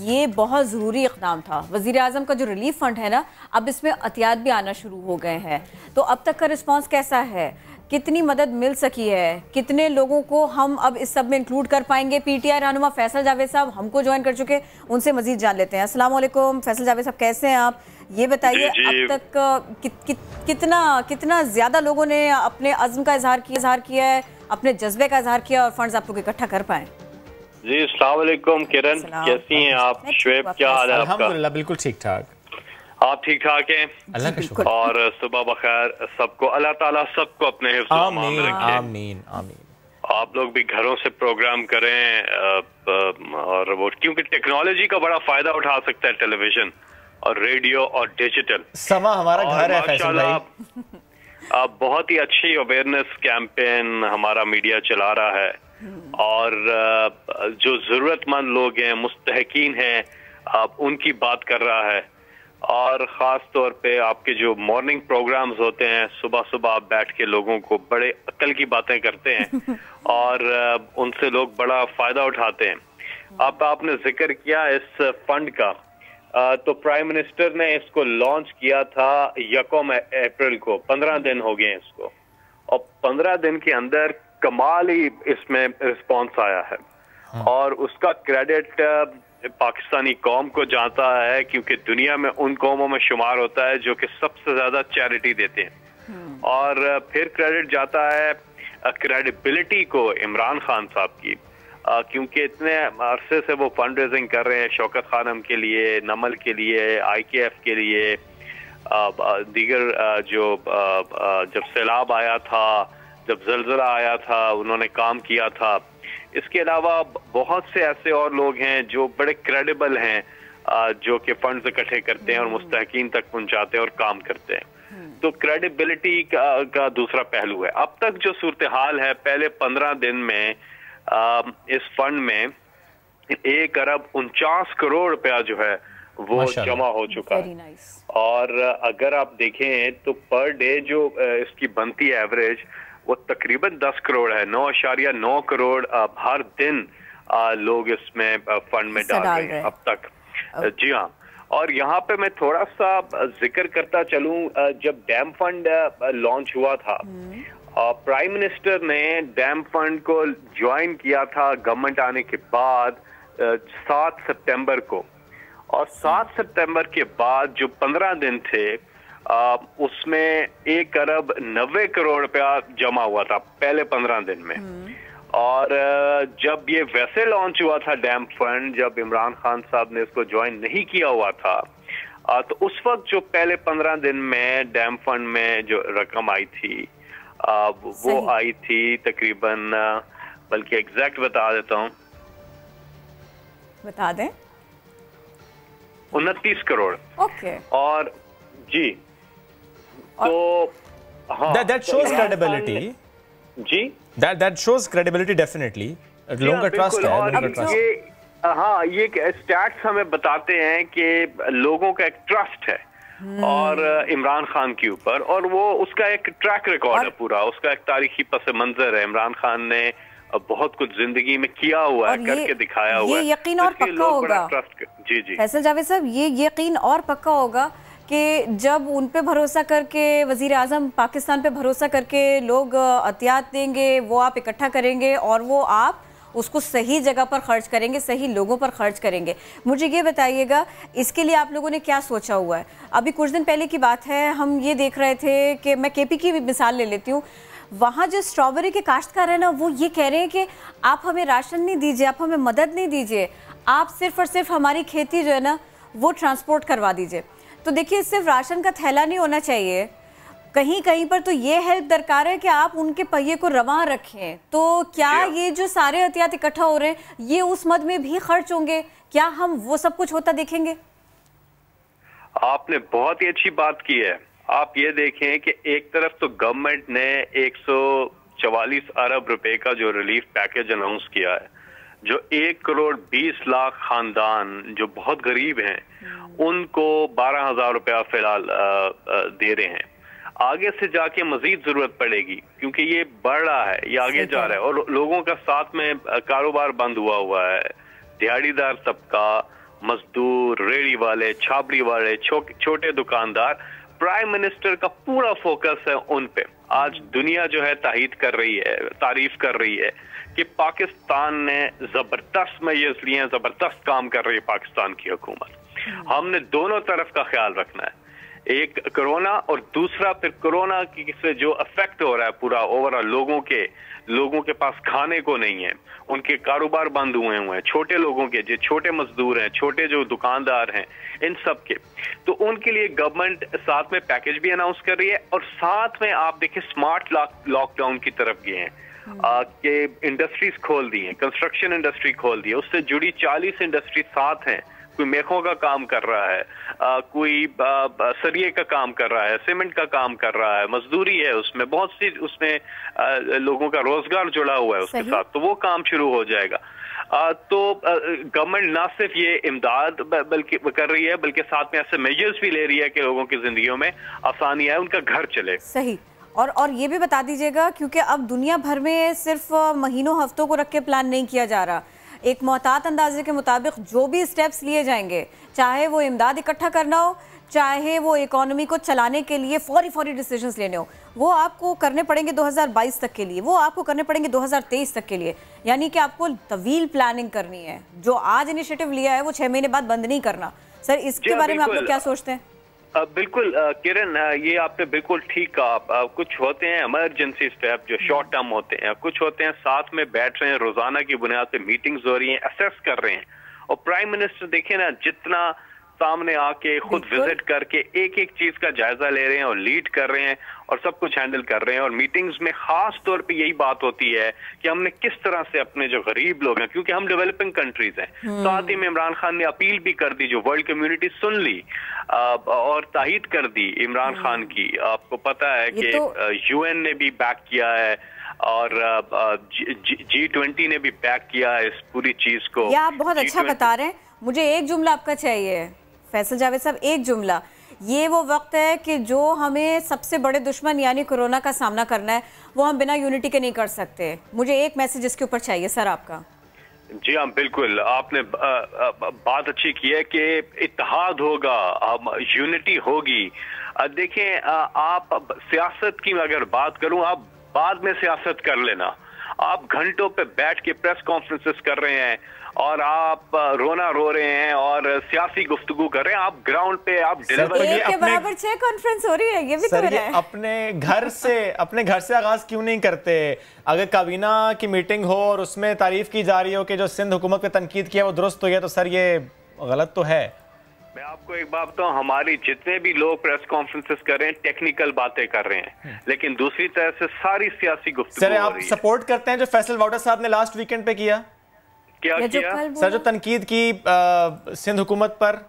ये बहुत ज़रूरी इक़दाम था। वज़ीर आज़म का जो रिलीफ फंड है ना, अब इसमें अतियात भी आना शुरू हो गए हैं। तो अब तक का रिस्पांस कैसा है, कितनी मदद मिल सकी है, कितने लोगों को हम अब इस सब में इंक्लूड कर पाएंगे? पीटीआई रहनुमा फैसल जावेद साहब हमको ज्वाइन कर चुके, उनसे मज़ीद जान लेते हैं। अस्सलाम वालेकुम फैसल जावेद साहब, कैसे हैं आप? ये बताइए अब तक कितना ज़्यादा लोगों ने अपने अज़्म का इजहार किया है, अपने जज्बे का इजहार किया और फंड्स आप लोग इकट्ठा कर पाए? जी अस्सलाम वालेकुम किरण, कैसी हैं आप? शुएब, क्या हाल है आपका? अल्हम्दुलिल्लाह बिल्कुल ठीक ठाक। आप ठीक ठाक हैं? अल्लाह का शुक्र। और सुबह बखैर सबको, अल्लाह ताला सबको अपने हिफ्ज़ में रखे। आमीन आमीन। आप लोग भी घरों से प्रोग्राम करें, और वो क्योंकि टेक्नोलॉजी का बड़ा फायदा उठा सकता है टेलीविजन और रेडियो और डिजिटल। समा हमारा घर है फैसल भाई। बहुत ही अच्छी अवेयरनेस कैंपेन हमारा मीडिया चला रहा है, और जो जरूरतमंद लोग हैं, मुस्तहकीन हैं, आप उनकी बात कर रहा है। और ख़ास तौर पे आपके जो मॉर्निंग प्रोग्राम्स होते हैं, सुबह सुबह आप बैठ के लोगों को बड़े अक्ल की बातें करते हैं और उनसे लोग बड़ा फ़ायदा उठाते हैं। आपने जिक्र किया इस फंड का, तो प्राइम मिनिस्टर ने इसको लॉन्च किया था 1 अप्रैल को। 15 दिन हो गए इसको, और 15 दिन के अंदर कमाल ही इसमें रिस्पांस आया है। और उसका क्रेडिट पाकिस्तानी कौम को जाता है, क्योंकि दुनिया में उन कौमों में शुमार होता है जो कि सबसे ज्यादा चैरिटी देते हैं। और फिर क्रेडिट जाता है क्रेडिबिलिटी को इमरान खान साहब की। क्योंकि इतने अरसे से वो फंड रेजिंग कर रहे हैं शौकत खानम के लिए, नमल के लिए, IKF के लिए, दीगर जो जब सैलाब आया था, जब ज़लज़ला आया था, उन्होंने काम किया था। इसके अलावा बहुत से ऐसे और लोग हैं जो बड़े क्रेडिबल हैं, जो कि फंड्स इकट्ठे करते हैं और मुस्तहकीन तक पहुंचाते हैं और काम करते हैं। तो क्रेडिबिलिटी का दूसरा पहलू है। अब तक जो सूरत हाल है, पहले 15 दिन में इस फंड में 1 अरब 49 करोड़ रुपया जो है वो जमा हो चुका है। और अगर आप देखें तो पर डे जो इसकी बनती एवरेज वो तकरीबन 10 करोड़ है। 9.9 करोड़ हर दिन लोग इसमें फंड में डाल रहे हैं अब तक। जी हाँ, और यहाँ पे मैं थोड़ा सा जिक्र करता चलूं, जब डैम फंड लॉन्च हुआ था, प्राइम मिनिस्टर ने डैम फंड को ज्वाइन किया था गवर्नमेंट आने के बाद 7 सितंबर को, और 7 सितंबर के बाद जो 15 दिन थे उसमें 1 अरब 90 करोड़ रुपया जमा हुआ था पहले 15 दिन में। और जब ये वैसे लॉन्च हुआ था डैम फंड, जब इमरान खान साहब ने इसको ज्वाइन नहीं किया हुआ था, तो उस वक्त जो पहले 15 दिन में डैम फंड में जो रकम आई थी वो आई थी तकरीबन, बल्कि एग्जैक्ट बता देता हूँ, बता दें, 29 करोड़। ओके। और जी तो हाँ, that shows credibility. Ji, that shows credibility definitely. लोगों का ट्रस्ट है, लोगों का ट्रस्ट। ये हाँ, ये स्टैट्स हमें बताते हैं कि लोगों का एक ट्रस्ट है और इमरान खान के ऊपर, और वो उसका एक ट्रैक रिकॉर्ड है पूरा, उसका एक तारीखी पस मंजर है। इमरान खान ने बहुत कुछ जिंदगी में किया हुआ है, करके दिखाया हुआ है। ये यकीन और पक्का होगा। जी जी फैसल जावेद साहब, ये यकीन और पक्का होगा कि जब उन पे भरोसा करके वजीर आजम पाकिस्तान पे भरोसा करके लोग अतियात देंगे, वो आप इकट्ठा करेंगे और वो आप उसको सही जगह पर खर्च करेंगे, सही लोगों पर खर्च करेंगे। मुझे ये बताइएगा, इसके लिए आप लोगों ने क्या सोचा हुआ है? अभी कुछ दिन पहले की बात है, हम ये देख रहे थे कि मैं KP की भी मिसाल ले लेती हूँ, वहाँ जो स्ट्रॉबेरी के काश्तकार है ना, वो ये कह रहे हैं कि आप हमें राशन नहीं दीजिए, आप हमें मदद नहीं दीजिए, आप सिर्फ और सिर्फ हमारी खेती जो है ना वो ट्रांसपोर्ट करवा दीजिए। तो देखिए, सिर्फ राशन का थैला नहीं होना चाहिए, कहीं कहीं पर तो ये हेल्प दरकार है कि आप उनके पहिए को रवां रखें। तो क्या ये जो सारे एहतियात इकट्ठा हो रहे हैं, ये उस मद में भी खर्च होंगे? क्या हम वो सब कुछ होता देखेंगे? आपने बहुत ही अच्छी बात की है। आप ये देखें कि एक तरफ तो गवर्नमेंट ने 144 अरब रुपए का जो रिलीफ पैकेज अनाउंस किया है, जो 1 करोड़ 20 लाख खानदान जो बहुत गरीब हैं उनको 12,000 रुपया फिलहाल दे रहे हैं। आगे से जाके मजीद जरूरत पड़ेगी, क्योंकि ये बढ़ रहा है, ये आगे जा रहा है, और लोगों का साथ में कारोबार बंद हुआ है। दिहाड़ीदार तबका, मजदूर, रेड़ी वाले, छाबड़ी वाले, छोटे दुकानदार, प्राइम मिनिस्टर का पूरा फोकस है उन पे। आज दुनिया जो है तारीफ कर रही है कि पाकिस्तान ने जबरदस्त मेजर्स लिए हैं, जबरदस्त काम कर रही है पाकिस्तान की हुकूमत। हमने दोनों तरफ का ख्याल रखना है, एक कोरोना और दूसरा फिर कोरोना से जो अफेक्ट हो रहा है पूरा ओवरऑल, लोगों के पास खाने को नहीं है, उनके कारोबार बंद हुए हैं, छोटे लोगों के, जो छोटे मजदूर हैं, छोटे जो दुकानदार हैं, इन सब के, तो उनके लिए गवर्नमेंट साथ में पैकेज भी अनाउंस कर रही है। और साथ में आप देखिए स्मार्ट लॉकडाउन की तरफ गए हैं कि इंडस्ट्रीज खोल दी हैं, कंस्ट्रक्शन इंडस्ट्री खोल दी है, उससे जुड़ी 40 इंडस्ट्री साथ हैं। कोई मेखों का काम कर रहा है, कोई सरिये का काम कर रहा है, सीमेंट का काम कर रहा है, मजदूरी है उसमें, बहुत सी उसमें लोगों का रोजगार जुड़ा हुआ है उसके साथ, तो वो काम शुरू हो जाएगा। तो गवर्नमेंट ना सिर्फ ये इमदाद बल्कि कर रही है, बल्कि साथ में ऐसे मेजर्स भी ले रही है कि लोगों की जिंदगियों में आसानी आए, उनका घर चले। सही। और ये भी बता दीजिएगा, क्योंकि अब दुनिया भर में सिर्फ महीनों हफ्तों को रख के प्लान नहीं किया जा रहा, एक मोहतात अंदाजे के मुताबिक जो भी स्टेप्स लिए जाएंगे, चाहे वो इमदाद इकट्ठा करना हो, चाहे वो इकोनॉमी को चलाने के लिए फौरी डिसीजंस लेने हो, वो आपको करने पड़ेंगे 2022 तक के लिए, वो आपको करने पड़ेंगे 2023 तक के लिए। यानी कि आपको तवील प्लानिंग करनी है। जो आज इनिशिएटिव लिया है वो 6 महीने बाद बंद नहीं करना। सर, इसके बारे में आप लोग क्या सोचते हैं? बिल्कुल किरण, ये आपने बिल्कुल ठीक कहा। कुछ होते हैं इमरजेंसी स्टेप जो शॉर्ट टर्म होते हैं, कुछ होते हैं साथ में बैठ रहे हैं, रोजाना की बुनियाद पे मीटिंग्स हो रही हैं, असेस कर रहे हैं। और प्राइम मिनिस्टर देखिए ना, जितना सामने आके खुद विजिट करके एक एक चीज का जायजा ले रहे हैं और लीड कर रहे हैं और सब कुछ हैंडल कर रहे हैं। और मीटिंग्स में खास तौर पे यही बात होती है कि हमने किस तरह से अपने जो गरीब लोग हैं, क्योंकि हम डेवलपिंग कंट्रीज हैं, साथ ही में इमरान खान ने अपील भी कर दी, जो वर्ल्ड कम्युनिटी सुन ली और ताहीद कर दी इमरान खान की। आपको पता है कि यूएन ने भी बैक किया है और G20 ने भी बैक किया है इस पूरी चीज को। ये आप बहुत अच्छा बता रहे हैं। मुझे एक जुमला आपका चाहिए फैसल जावेद साहब, एक जुमला। ये वो वक्त है कि जो हमें सबसे बड़े दुश्मन यानी कोरोना का सामना करना है, वो हम बिना यूनिटी के नहीं कर सकते। मुझे एक मैसेज इसके ऊपर चाहिए सर आपका। जी हाँ, बिल्कुल आपने बात अच्छी की है कि इत्तेहाद होगा, यूनिटी होगी। देखें, आप सियासत की अगर बात करूं, आप बाद में सियासत कर लेना। आप घंटों पे बैठ के प्रेस कॉन्फ्रेंसेस कर रहे हैं और आप रोना रो रहे हैं और सियासी गुफ्तगू कर रहे हैं। आप ग्राउंड पे आप डिलीवर के बराबर 6 कॉन्फ्रेंस हो रही है, ये भी तो है। अपने घर से आगाज क्यों नहीं करते? अगर काबीना की मीटिंग हो और उसमें तारीफ की जा रही हो कि जो सिंध हुकूमत पे तनकीद किया वो दुरुस्त हुई है, तो सर ये गलत तो है। मैं आपको एक बात बताऊं, हमारी जितने भी लोग प्रेस कॉन्फ्रेंसेस कर रहे हैं टेक्निकल बातें कर रहे हैं, लेकिन दूसरी तरफ से सारी सियासी गुफ्तगू सर आप सपोर्ट करते हैं जो फैसल वाउडर साहब ने लास्ट वीकेंड पे किया? क्या किया सर? जो तनकीद की सिंध हुकूमत पर।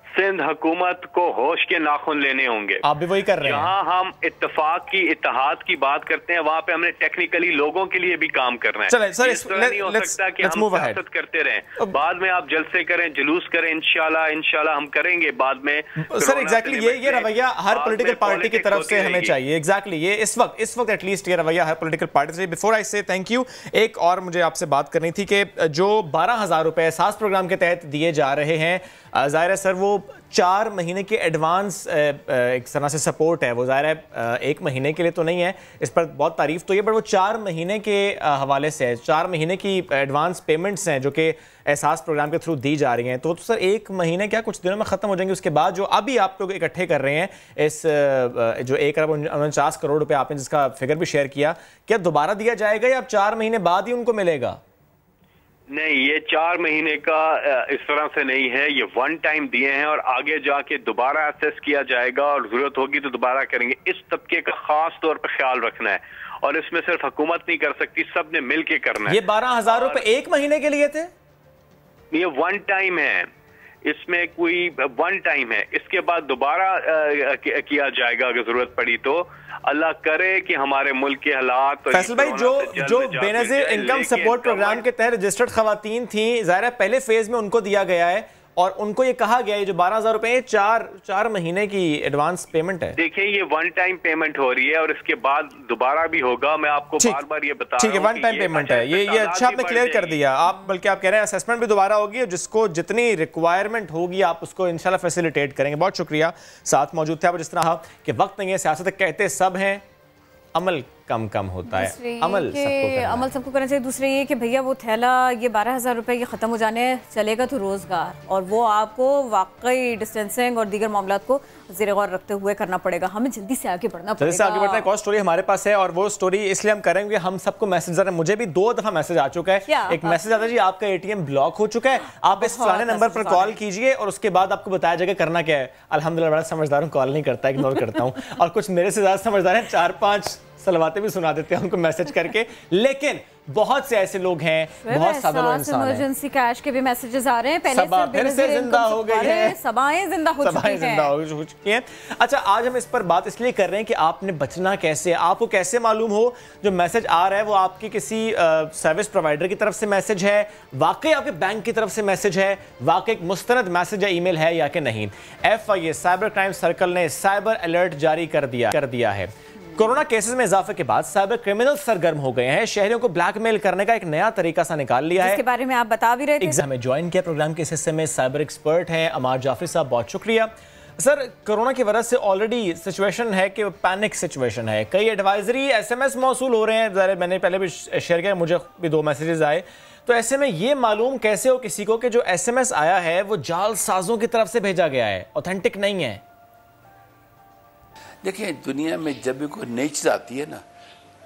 सिंध हुकूमत को होश के नाखून लेने होंगे। आप भी वही कर रहे हैं। जहां हम इत्तेफाक की, इत्तेहाद की बात करते हैं, वहां पे हमने टेक्निकली लोगों के लिए भी काम करना है। चले, सर, इस तरह नहीं हो सकता कि हम सियासत करते रहें, बाद में आप जलसे करें, जुलूस करें। इंशाल्लाह हम करेंगे बाद में। सर एग्जैक्टली ये रवैया हर पॉलिटिकल पार्टी की तरफ से हमें चाहिए। एग्जैक्टली ये इस वक्त एटलीस्ट ये रवैया हर पॉलिटिकल पार्टी से। बिफोर आई से थैंक यू, एक और मुझे आपसे बात करनी थी कि जो 12,000 रुपए एहसास प्रोग्राम के तहत दिए जा रहे हैं, जाहिर है सर वो 4 महीने की एडवांस एक तरह से सपोर्ट है। वो जाहिर है 1 महीने के लिए तो नहीं है, इस पर बहुत तारीफ तो ये, बट वो 4 महीने के हवाले से है। 4 महीने की एडवांस पेमेंट्स हैं जो कि एहसास प्रोग्राम के थ्रू दी जा रही हैं। तो सर 1 महीने क्या कुछ दिनों में ख़त्म हो जाएंगे? उसके बाद जो अभी आप लोग इकट्ठे कर रहे हैं, इस जो 1 अरब 49 करोड़ रुपये आपने जिसका फिगर भी शेयर किया, क्या दोबारा दिया जाएगा या अब 4 महीने बाद ही उनको मिलेगा? नहीं, ये 4 महीने का इस तरह से नहीं है, ये वन टाइम दिए हैं और आगे जाके दोबारा असेस किया जाएगा और जरूरत होगी तो दोबारा करेंगे। इस तबके का खास तौर पर ख्याल रखना है और इसमें सिर्फ हुकूमत नहीं कर सकती, सब ने मिल के करना है। ये 12,000 रुपए 1 महीने के लिए थे? ये वन टाइम है, इसमें कोई वन टाइम है, इसके बाद दोबारा किया जाएगा अगर जरूरत पड़ी तो। अल्लाह करे कि हमारे मुल्क के हालात। फैसल भाई, जो बेनजीर इनकम सपोर्ट प्रोग्राम के तहत रजिस्टर्ड खवातीन थी, ज़ाहिर है पहले फेज में उनको दिया गया है और उनको ये कहा गया है जो 12,000 रुपए 4 महीने की एडवांस पेमेंट है। देखिए ये वन टाइम पेमेंट हो रही है और इसके बाद दोबारा भी होगा। मैं आपको बार बार ये बता रहा हूं, ठीक है, वन टाइम पेमेंट है। ये अच्छा आपने क्लियर कर दिया। आप बल्कि आप कह रहे हैं असेसमेंट भी दोबारा होगी, जिसको जितनी रिक्वायरमेंट होगी आप उसको इंशाल्लाह फैसिलिटेट करेंगे। बहुत शुक्रिया, साथ मौजूद थे आप। जिस तरह कि वक्त नहीं है, सियासत कहते सब हैं, अमल कम होता है। अमल सबको करना चाहिए। दूसरे ये कि भैया वो थैला, ये 12,000 रुपए ये ख़त्म हो जाने चलेगा तो रोज़गार, और वो आपको वाकई डिस्टेंसिंग और दीगर मामलों को ज़ेर गौर रखते हुए करना पड़ेगा। हमें जल्दी से आगे बढ़ना पड़ेगा। जल्दी से आगे बढ़ना है। एक और स्टोरी हमारे पास है और वो स्टोरी इसलिए हम करेंगे, हम सबको मैसेज आ रहे हैं। मुझे भी 2 दफ़ा मैसेज आ चुका है। एक मैसेज आता है जी आपका ATM ब्लॉक हो चुका है, आप इस फलाने नंबर पर कॉल कीजिए और उसके बाद आपको बताया जाएगा करना क्या है। अल्हम्दुलिल्लाह बड़ा समझदार हूँ, कॉल नहीं करता, इग्नोर करता हूँ। और कुछ मेरे से ज़्यादा समझदार हैं, 4-5 सलवाते भी सुना देते हैं उनको मैसेज करके। लेकिन बहुत से ऐसे लोग हैं, बहुत सारे लोग इंसान हैं। इमरजेंसी कैश के भी मैसेजेस आ रहे हैं। पहले से फिर से जिंदा हो गए हैं, सभाएं जिंदा हो चुकी हैं। अच्छा, आज हम इस पर बात इसलिए कर रहे हैं कि आपने बचना कैसे, आपको कैसे मालूम हो जो मैसेज आ रहा है वो आपकी किसी सर्विस प्रोवाइडर की तरफ से मैसेज है, वाकई आपके बैंक की तरफ से मैसेज है, वाकई एक मुस्तनद मैसेज या ईमेल है या कि नहीं। FIA साइबर क्राइम सर्कल ने साइबर अलर्ट जारी कर दिया है। कोरोना केसेस में इजाफे के बाद साइबर क्रिमिनल सरगर्म हो गए हैं, शहरियों को ब्लैकमेल करने का एक नया तरीका सा निकाल लिया है, जिसके बारे में आप बता भी रहे थे। एग्जाम में ज्वाइन किया प्रोग्राम के इस हिस्से में साइबर एक्सपर्ट हैं अमार जाफरी साहब, बहुत शुक्रिया। सर, कोरोना की वजह से ऑलरेडी सिचुएशन है कि पैनिक सिचुएशन है, कई एडवाइजरी SMS मौसूल हो रहे हैं। मैंने पहले भी शेयर किया, मुझे भी 2 मैसेजेस आए। तो ऐसे में ये मालूम कैसे हो किसी को कि जो SMS आया है वो जालसाजों की तरफ से भेजा गया है, ऑथेंटिक नहीं है? देखिए, दुनिया में जब भी कोई नई चीज़ आती है ना,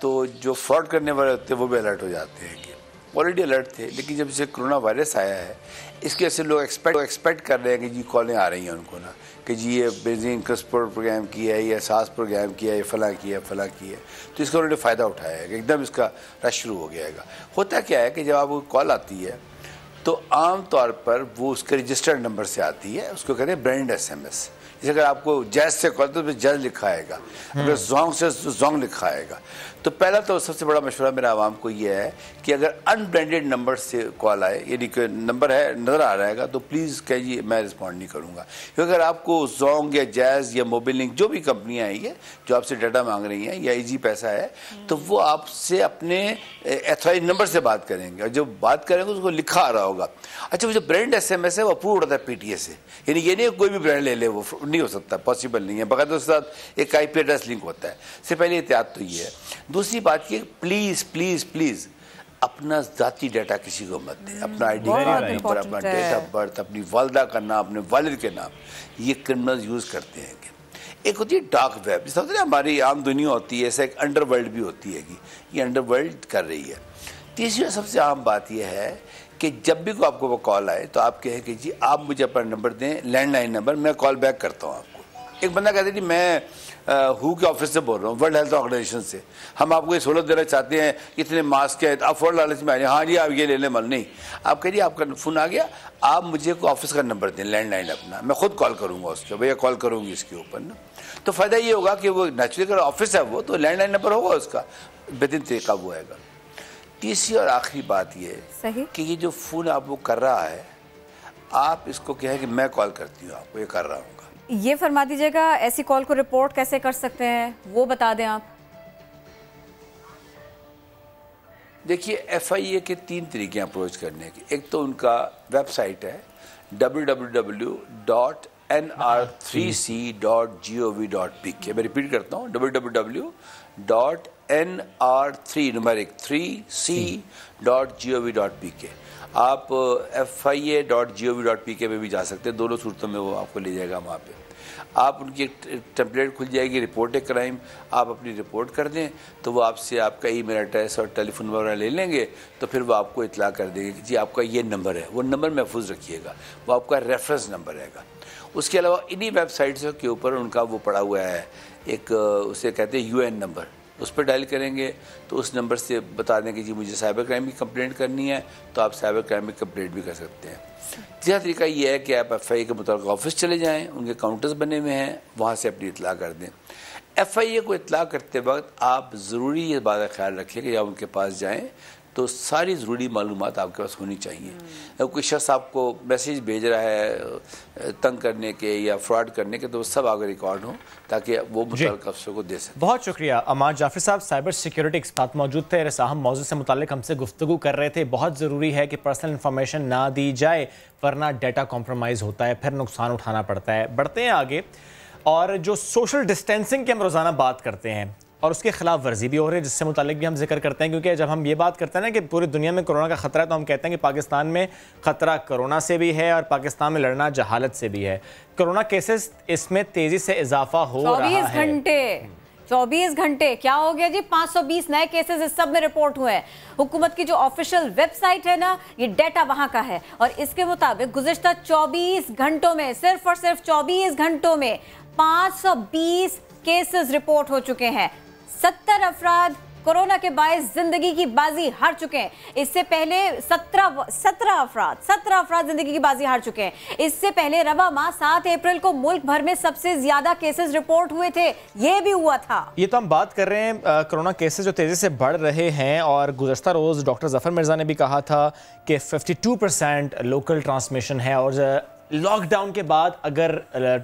तो जो फ्रॉड करने वाले होते हैं वो भी अलर्ट हो जाते हैं कि ऑलरेडी अलर्ट थे, लेकिन जब से कोरोना वायरस आया है इसकी वजह से लोग एक्सपेक्ट कर रहे हैं कि जी कॉलें आ रही हैं उनको ना, कि जी ये बेंजीन क्रस्पर प्रोग्राम किया है, या सास प्रोग्राम किया है, फला किया है, फला किया है, तो इसका उन्होंने फ़ायदा उठाया है, एकदम इसका रश शुरू हो गया है। होता क्या है कि जब आपको कॉल आती है तो आम तौर पर वो उसके रजिस्टर्ड नंबर से आती है, उसको कहते हैं ब्रांड SMS। जैसे अगर आपको जैज से कॉल तो जैज लिखा आएगा, अगर जोंग से तो जोंग लिखा आएगा। तो पहला तो सबसे बड़ा मशवरा मेरा आवाम को ये है कि अगर अनब्रांडेड नंबर से कॉल आए, यानी कि नंबर है नज़र आ रहेगा, तो प्लीज़ कहिए मैं रिस्पॉन्ड नहीं करूँगा। क्योंकि अगर आपको जोंग या जैज या मोबाइल लिंक जो भी कंपनियाँ आई है जो आपसे डाटा मांग रही हैं, या इजी पैसा है, तो वो आपसे अपने एथोराइज नंबर से बात करेंगे, और जब बात करेंगे उसको लिखा आ रहा होगा। अच्छा, वो जो ब्रांड SMS है वो अप्रूव होता है PTA से, यानी ये नहीं कोई भी ब्रांड ले ले, वो नहीं हो सकता, पॉसिबल नहीं है, बकायदा उसके साथ एक IP एड्रेस लिंक होता है। इससे पहले एहतियात तो ये है। दूसरी बात ये, प्लीज़ प्लीज़ प्लीज़ अपना ज़ाती डाटा किसी को मत दें, अपना ID कार्ड नंबर, अपना डेट ऑफ बर्थ, अपनी वालदा का नाम, अपने वालिद के नाम, ये क्रिमिनल यूज़ करते हैं। एक होती है डार्क वेब, जिस होता है हमारी आम दुनिया होती है, ऐसा एक अंडरवर्ल्ड भी होती है कि ये अंडरवर्ल्ड कर रही है। तीसरी सबसे आम बात यह है कि जब भी आपको वो कॉल आए तो आप कहें कि जी आप मुझे अपना नंबर दें, लैंडलाइन नंबर, मैं कॉल बैक करता हूँ आपको। एक बंदा कहता है कि मैं हु के ऑफिस से बोल रहा हूँ, वर्ल्ड हेल्थ ऑर्गेनाइजेशन से, हम आपको ये सहूलत देना चाहते हैं, इतने मास्क है, आप फौरन लालच में आ जाए, हाँ जी आप ये ले लें, मन नहीं, आप कहिए आपका फ़ोन आ गया, आप मुझे को ऑफिस का नंबर दें, लैंडलाइन अपना, मैं खुद कॉल करूँगा उसके, भैया कॉल करूँगी इसके ऊपर ना। तो फ़ायदा ये होगा कि वो नेचुरली अगर ऑफिस है वो, तो लैंडलाइन नंबर होगा उसका, बेहतरीन तरीका वो आएगा। तीसरी और आखिरी बात ये कि ये जो फ़ोन आप वो कर रहा है, आप इसको कहें कि मैं कॉल करती हूँ आपको, ये कर रहा हूँ। ये फरमा दीजिएगा, ऐसी कॉल को रिपोर्ट कैसे कर सकते हैं वो बता दें आप। देखिए, FIA के 3 तरीके अप्रोच करने के। एक तो उनका वेबसाइट है www.nr3c.gov.pk, मैं रिपीट करता हूँ, www.nr3c.gov.pk। आप FIA.gov.pk में भी जा सकते हैं, दोनों सूरतों में वो आपको ले जाएगा वहाँ पे। आप उनकी एक टेम्पलेट खुल जाएगी, रिपोर्ट ए क्राइम, आप अपनी रिपोर्ट कर दें तो वो आपसे आपका ईमेल एड्रेस और टेलीफोन वगैरह ले लेंगे, तो फिर वो आपको इतला कर देंगे कि जी आपका ये नंबर है, वो नंबर महफूज रखिएगा, वो आपका रेफरेंस नंबर रहेगा। उसके अलावा इन्हीं वेबसाइट्स के ऊपर उनका वो पड़ा हुआ है एक, उसे कहते हैं UN नंबर, उस पर डायल करेंगे तो उस नंबर से बता दें कि जी मुझे साइबर क्राइम की कंप्लेंट करनी है, तो आप साइबर क्राइम की कंप्लेंट भी कर सकते हैं। तीसरा तरीका ये है कि आप FIA के मुताबिक ऑफिस चले जाएं, उनके काउंटर्स बने हुए हैं, वहाँ से अपनी इतला कर दें। FIA को इतला करते वक्त आप ज़रूरी ये बात का ख्याल रखिए कि जब उनके पास जाएँ तो सारी ज़रूरी मालूमात आपके पास होनी चाहिए। अगर कोई शख्स आपको मैसेज भेज रहा है तंग करने के या फ्रॉड करने के, तो सब आगे रिकॉर्ड हो ताकि वो मुतल्लिक़ अफसर को दे सकें। बहुत शुक्रिया। अमाद जाफर साहब साइबर सिक्योरिटी एक्सपर्ट मौजूद थे, अहम मौजूद से मुताल्लिक़ हमसे गुफ्तगू कर रहे थे। बहुत ज़रूरी है कि पर्सनल इन्फॉर्मेशन ना दी जाए, वरना डाटा कॉम्प्रोमाइज़ होता है, फिर नुकसान उठाना पड़ता है। बढ़ते हैं आगे, और जो सोशल डिस्टेंसिंग की हम रोज़ाना बात करते हैं और उसके खिलाफ वर्जी भी हो रही है, जिससे मुतालिक भी हम जिक्र करते हैं, क्योंकि जब हम ये बात करते हैं ना कि पूरी दुनिया में कोरोना का खतरा है, तो हम कहते हैं कि पाकिस्तान में खतरा कोरोना से भी है और पाकिस्तान में लड़ना जहालत से भी है। कोरोना केसेस इसमें तेजी से इजाफा हो रहा है। 24 घंटे क्या हो गया जी, 520 नए केसेस इस सब में रिपोर्ट हुए हैं। हुकूमत की जो ऑफिशियल वेबसाइट है ना, ये डाटा वहां का है, और इसके मुताबिक गुज़िश्ता 24 घंटों में, सिर्फ और सिर्फ 24 घंटों में 520 केसेस रिपोर्ट हो चुके हैं। 70 अफराद कोरोना के बायस जिंदगी की बाजी हार चुके हैं। इससे पहले 17 अफराद जिंदगी की बाजी हार चुके हैं। इससे पहले रवा माह 7 अप्रैल को मुल्क भर में सबसे ज्यादा केसेस रिपोर्ट हुए थे, ये भी हुआ था। ये तो हम बात कर रहे हैं कोरोना केसेस जो तेजी से बढ़ रहे हैं, और गुज़श्ता रोज डॉक्टर जफर मिर्जा ने भी कहा था कि 52% लोकल ट्रांसमिशन है, और लॉकडाउन के बाद अगर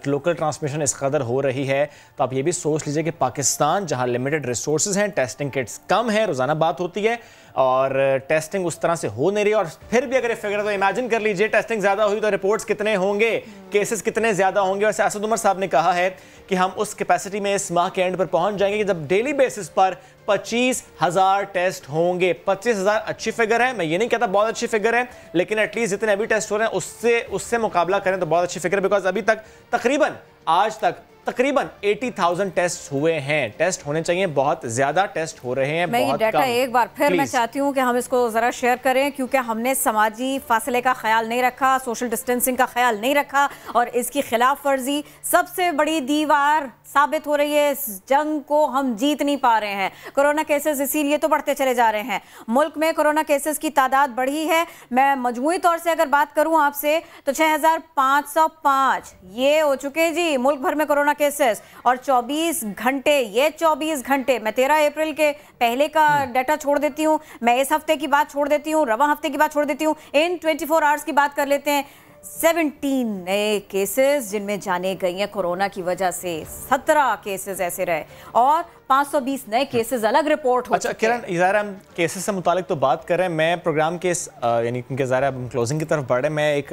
लोकल ट्रांसमिशन इस कदर हो रही है तो आप ये भी सोच लीजिए कि पाकिस्तान जहां लिमिटेड रिसोर्सेज हैं, टेस्टिंग किट्स कम है, रोज़ाना बात होती है, और टेस्टिंग उस तरह से हो नहीं रही, और फिर भी अगर फिगर तो इमेजिन कर लीजिए टेस्टिंग ज़्यादा हुई तो रिपोर्ट्स कितने होंगे, केसेस कितने ज़्यादा होंगे। वैसे असद उमर साहब ने कहा है कि हम उस कैपेसिटी में इस माह के एंड पर पहुंच जाएंगे कि जब डेली बेसिस पर 25,000 टेस्ट होंगे। 25,000 अच्छी फिगर है, मैं ये नहीं कहता बहुत अच्छी फिगर है, लेकिन एटलीस्ट जितने अभी टेस्ट हो रहे हैं उससे मुकाबला करें तो बहुत अच्छी फिगर है। बिकॉज अभी तक तकरीबन आज तक तकरीबन 80,000 टेस्ट हुए हैं। टेस्ट होने चाहिए, बहुत ज्यादा टेस्ट हो रहे हैं। मैं ये डाटा एक बार फिर मैं चाहती हूँ कि हम इसको जरा शेयर करें, क्योंकि हमने समाजी फासले का ख्याल नहीं रखा, सोशल डिस्टेंसिंग का ख्याल नहीं रखा, और इसकी खिलाफ वर्जी सबसे बड़ी दीवार साबित हो रही है। इस जंग को हम जीत नहीं पा रहे हैं। कोरोना केसेस इसीलिए तो बढ़ते चले जा रहे हैं। मुल्क में कोरोना केसेस की तादाद बढ़ी है। मैं मजमूई तौर से अगर बात करूं आपसे तो 6,505 ये हो चुके जी मुल्क भर में कोरोना केसेस, और 24 घंटे, ये 24 घंटे, मैं 13 अप्रैल के पहले का डाटा छोड़ देती हूँ, मैं इस हफ्ते की बात छोड़ देती हूँ, रवा हफ्ते की बात छोड़ देती हूँ, इन 24 आवर्स की बात कर लेते हैं। 17 नए केसेस जिनमें जाने गई हैं कोरोना की वजह से, 17 केसेस ऐसे रहे, और 520 नए केसेस अलग रिपोर्ट हो। अच्छा किरण, ज़ाहिर हम केसेस से मुतालिक तो बात कर रहे हैं, मैं प्रोग्राम के यानी क्योंकि ज़ाहिर हम क्लोजिंग की तरफ बढ़े, मैं एक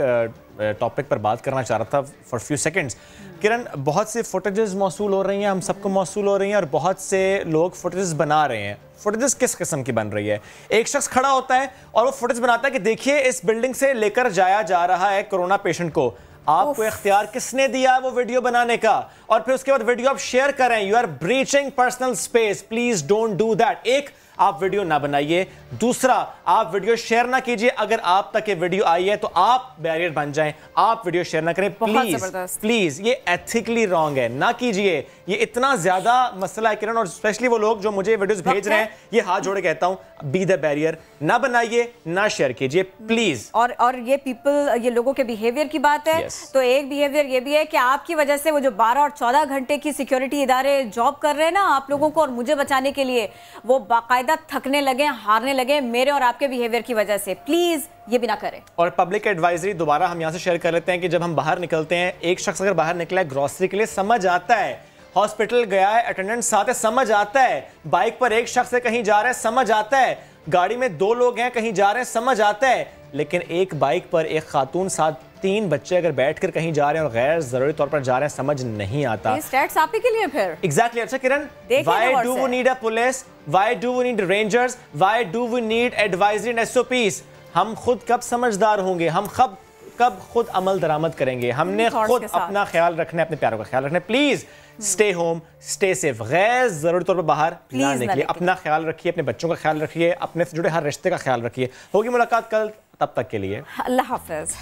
टॉपिक पर बात करना चाह रहा था फॉर फ्यू सेकंड्स। किरण, बहुत से फुटेजेस मौसूल हो रही हैं, हम सबको मौसूल हो रही हैं, और बहुत से लोग फुटेजेस बना रहे हैं। फुटेजेस किस किस्म की बन रही है? एक शख्स खड़ा होता है और वो फुटेज बनाता है कि देखिए इस बिल्डिंग से लेकर जाया जा रहा है कोरोना पेशेंट को, आपको इख्तियार किसने दिया वो वीडियो बनाने का? और फिर उसके बाद वीडियो आप शेयर करें। You are breaching personal space, please don't do that. एक, आप वीडियो ना बनाइए। दूसरा, आप वीडियो शेयर ना कीजिए। अगर आप तक ये वीडियो आई है तो आप बैरियर बन जाएं, आप वीडियो शेयर ना करें प्लीज प्लीज। ये एथिकली रॉन्ग है, ना कीजिए। ये इतना ज्यादा मसला है किरण, और स्पेशली वो लोग जो मुझे वीडियोस भेज रहे हैं, ये हाथ जोड़ के कहता हूं, बी द बैरियर, ना बनाइए, ना शेयर कीजिए प्लीज। और ये पीपल, ये लोगों के बिहेवियर की बात है। तो एक बिहेवियर ये भी है कि आपकी वजह से वो जो 12 और 14 घंटे की सिक्योरिटी इदारे जॉब कर रहे हैं ना आप लोगों को और मुझे बचाने के लिए, वो बाकायदा थकने लगे, हारने लगे मेरे और आपके बिहेवियर की वजह से। प्लीज ये भी ना करें। और पब्लिक एडवाइजरी दोबारा हम यहाँ से शेयर कर लेते हैं कि जब हम बाहर निकलते हैं, एक शख्स अगर बाहर निकला है ग्रोसरी के लिए, समझ आता है, हॉस्पिटल गया है, अटेंडेंट साथ है, समझ आता है, बाइक पर एक शख्स है कहीं जा रहा है, समझ आता है, गाड़ी में 2 लोग हैं कहीं जा रहे हैं, समझ आता है, लेकिन एक बाइक पर एक खातून साथ 3 बच्चे अगर बैठकर कहीं जा रहे हैं और गैर जरूरी तौर पर जा रहे हैं, समझ नहीं आता। स्टैट्स आप ही के लिए फिर एग्जैक्टली। अच्छा Kiran, why do we need a police, why do we need rangers, why do we need advisory and SOPs? हम खुद कब समझदार होंगे? हम कब खुद अमल दरामद करेंगे? हमने खुद अपना ख्याल रखना है, अपने प्यारों का ख्याल रखना है। Please stay home, stay safe, गैर जरूरी तौर पर बाहर ना निकलिए, अपना ख्याल रखिए, अपने बच्चों का ख्याल रखिए, अपने से जुड़े हर रिश्ते का ख्याल रखिए। होगी मुलाकात कल, तब तक के लिए अल्लाह हाफिज।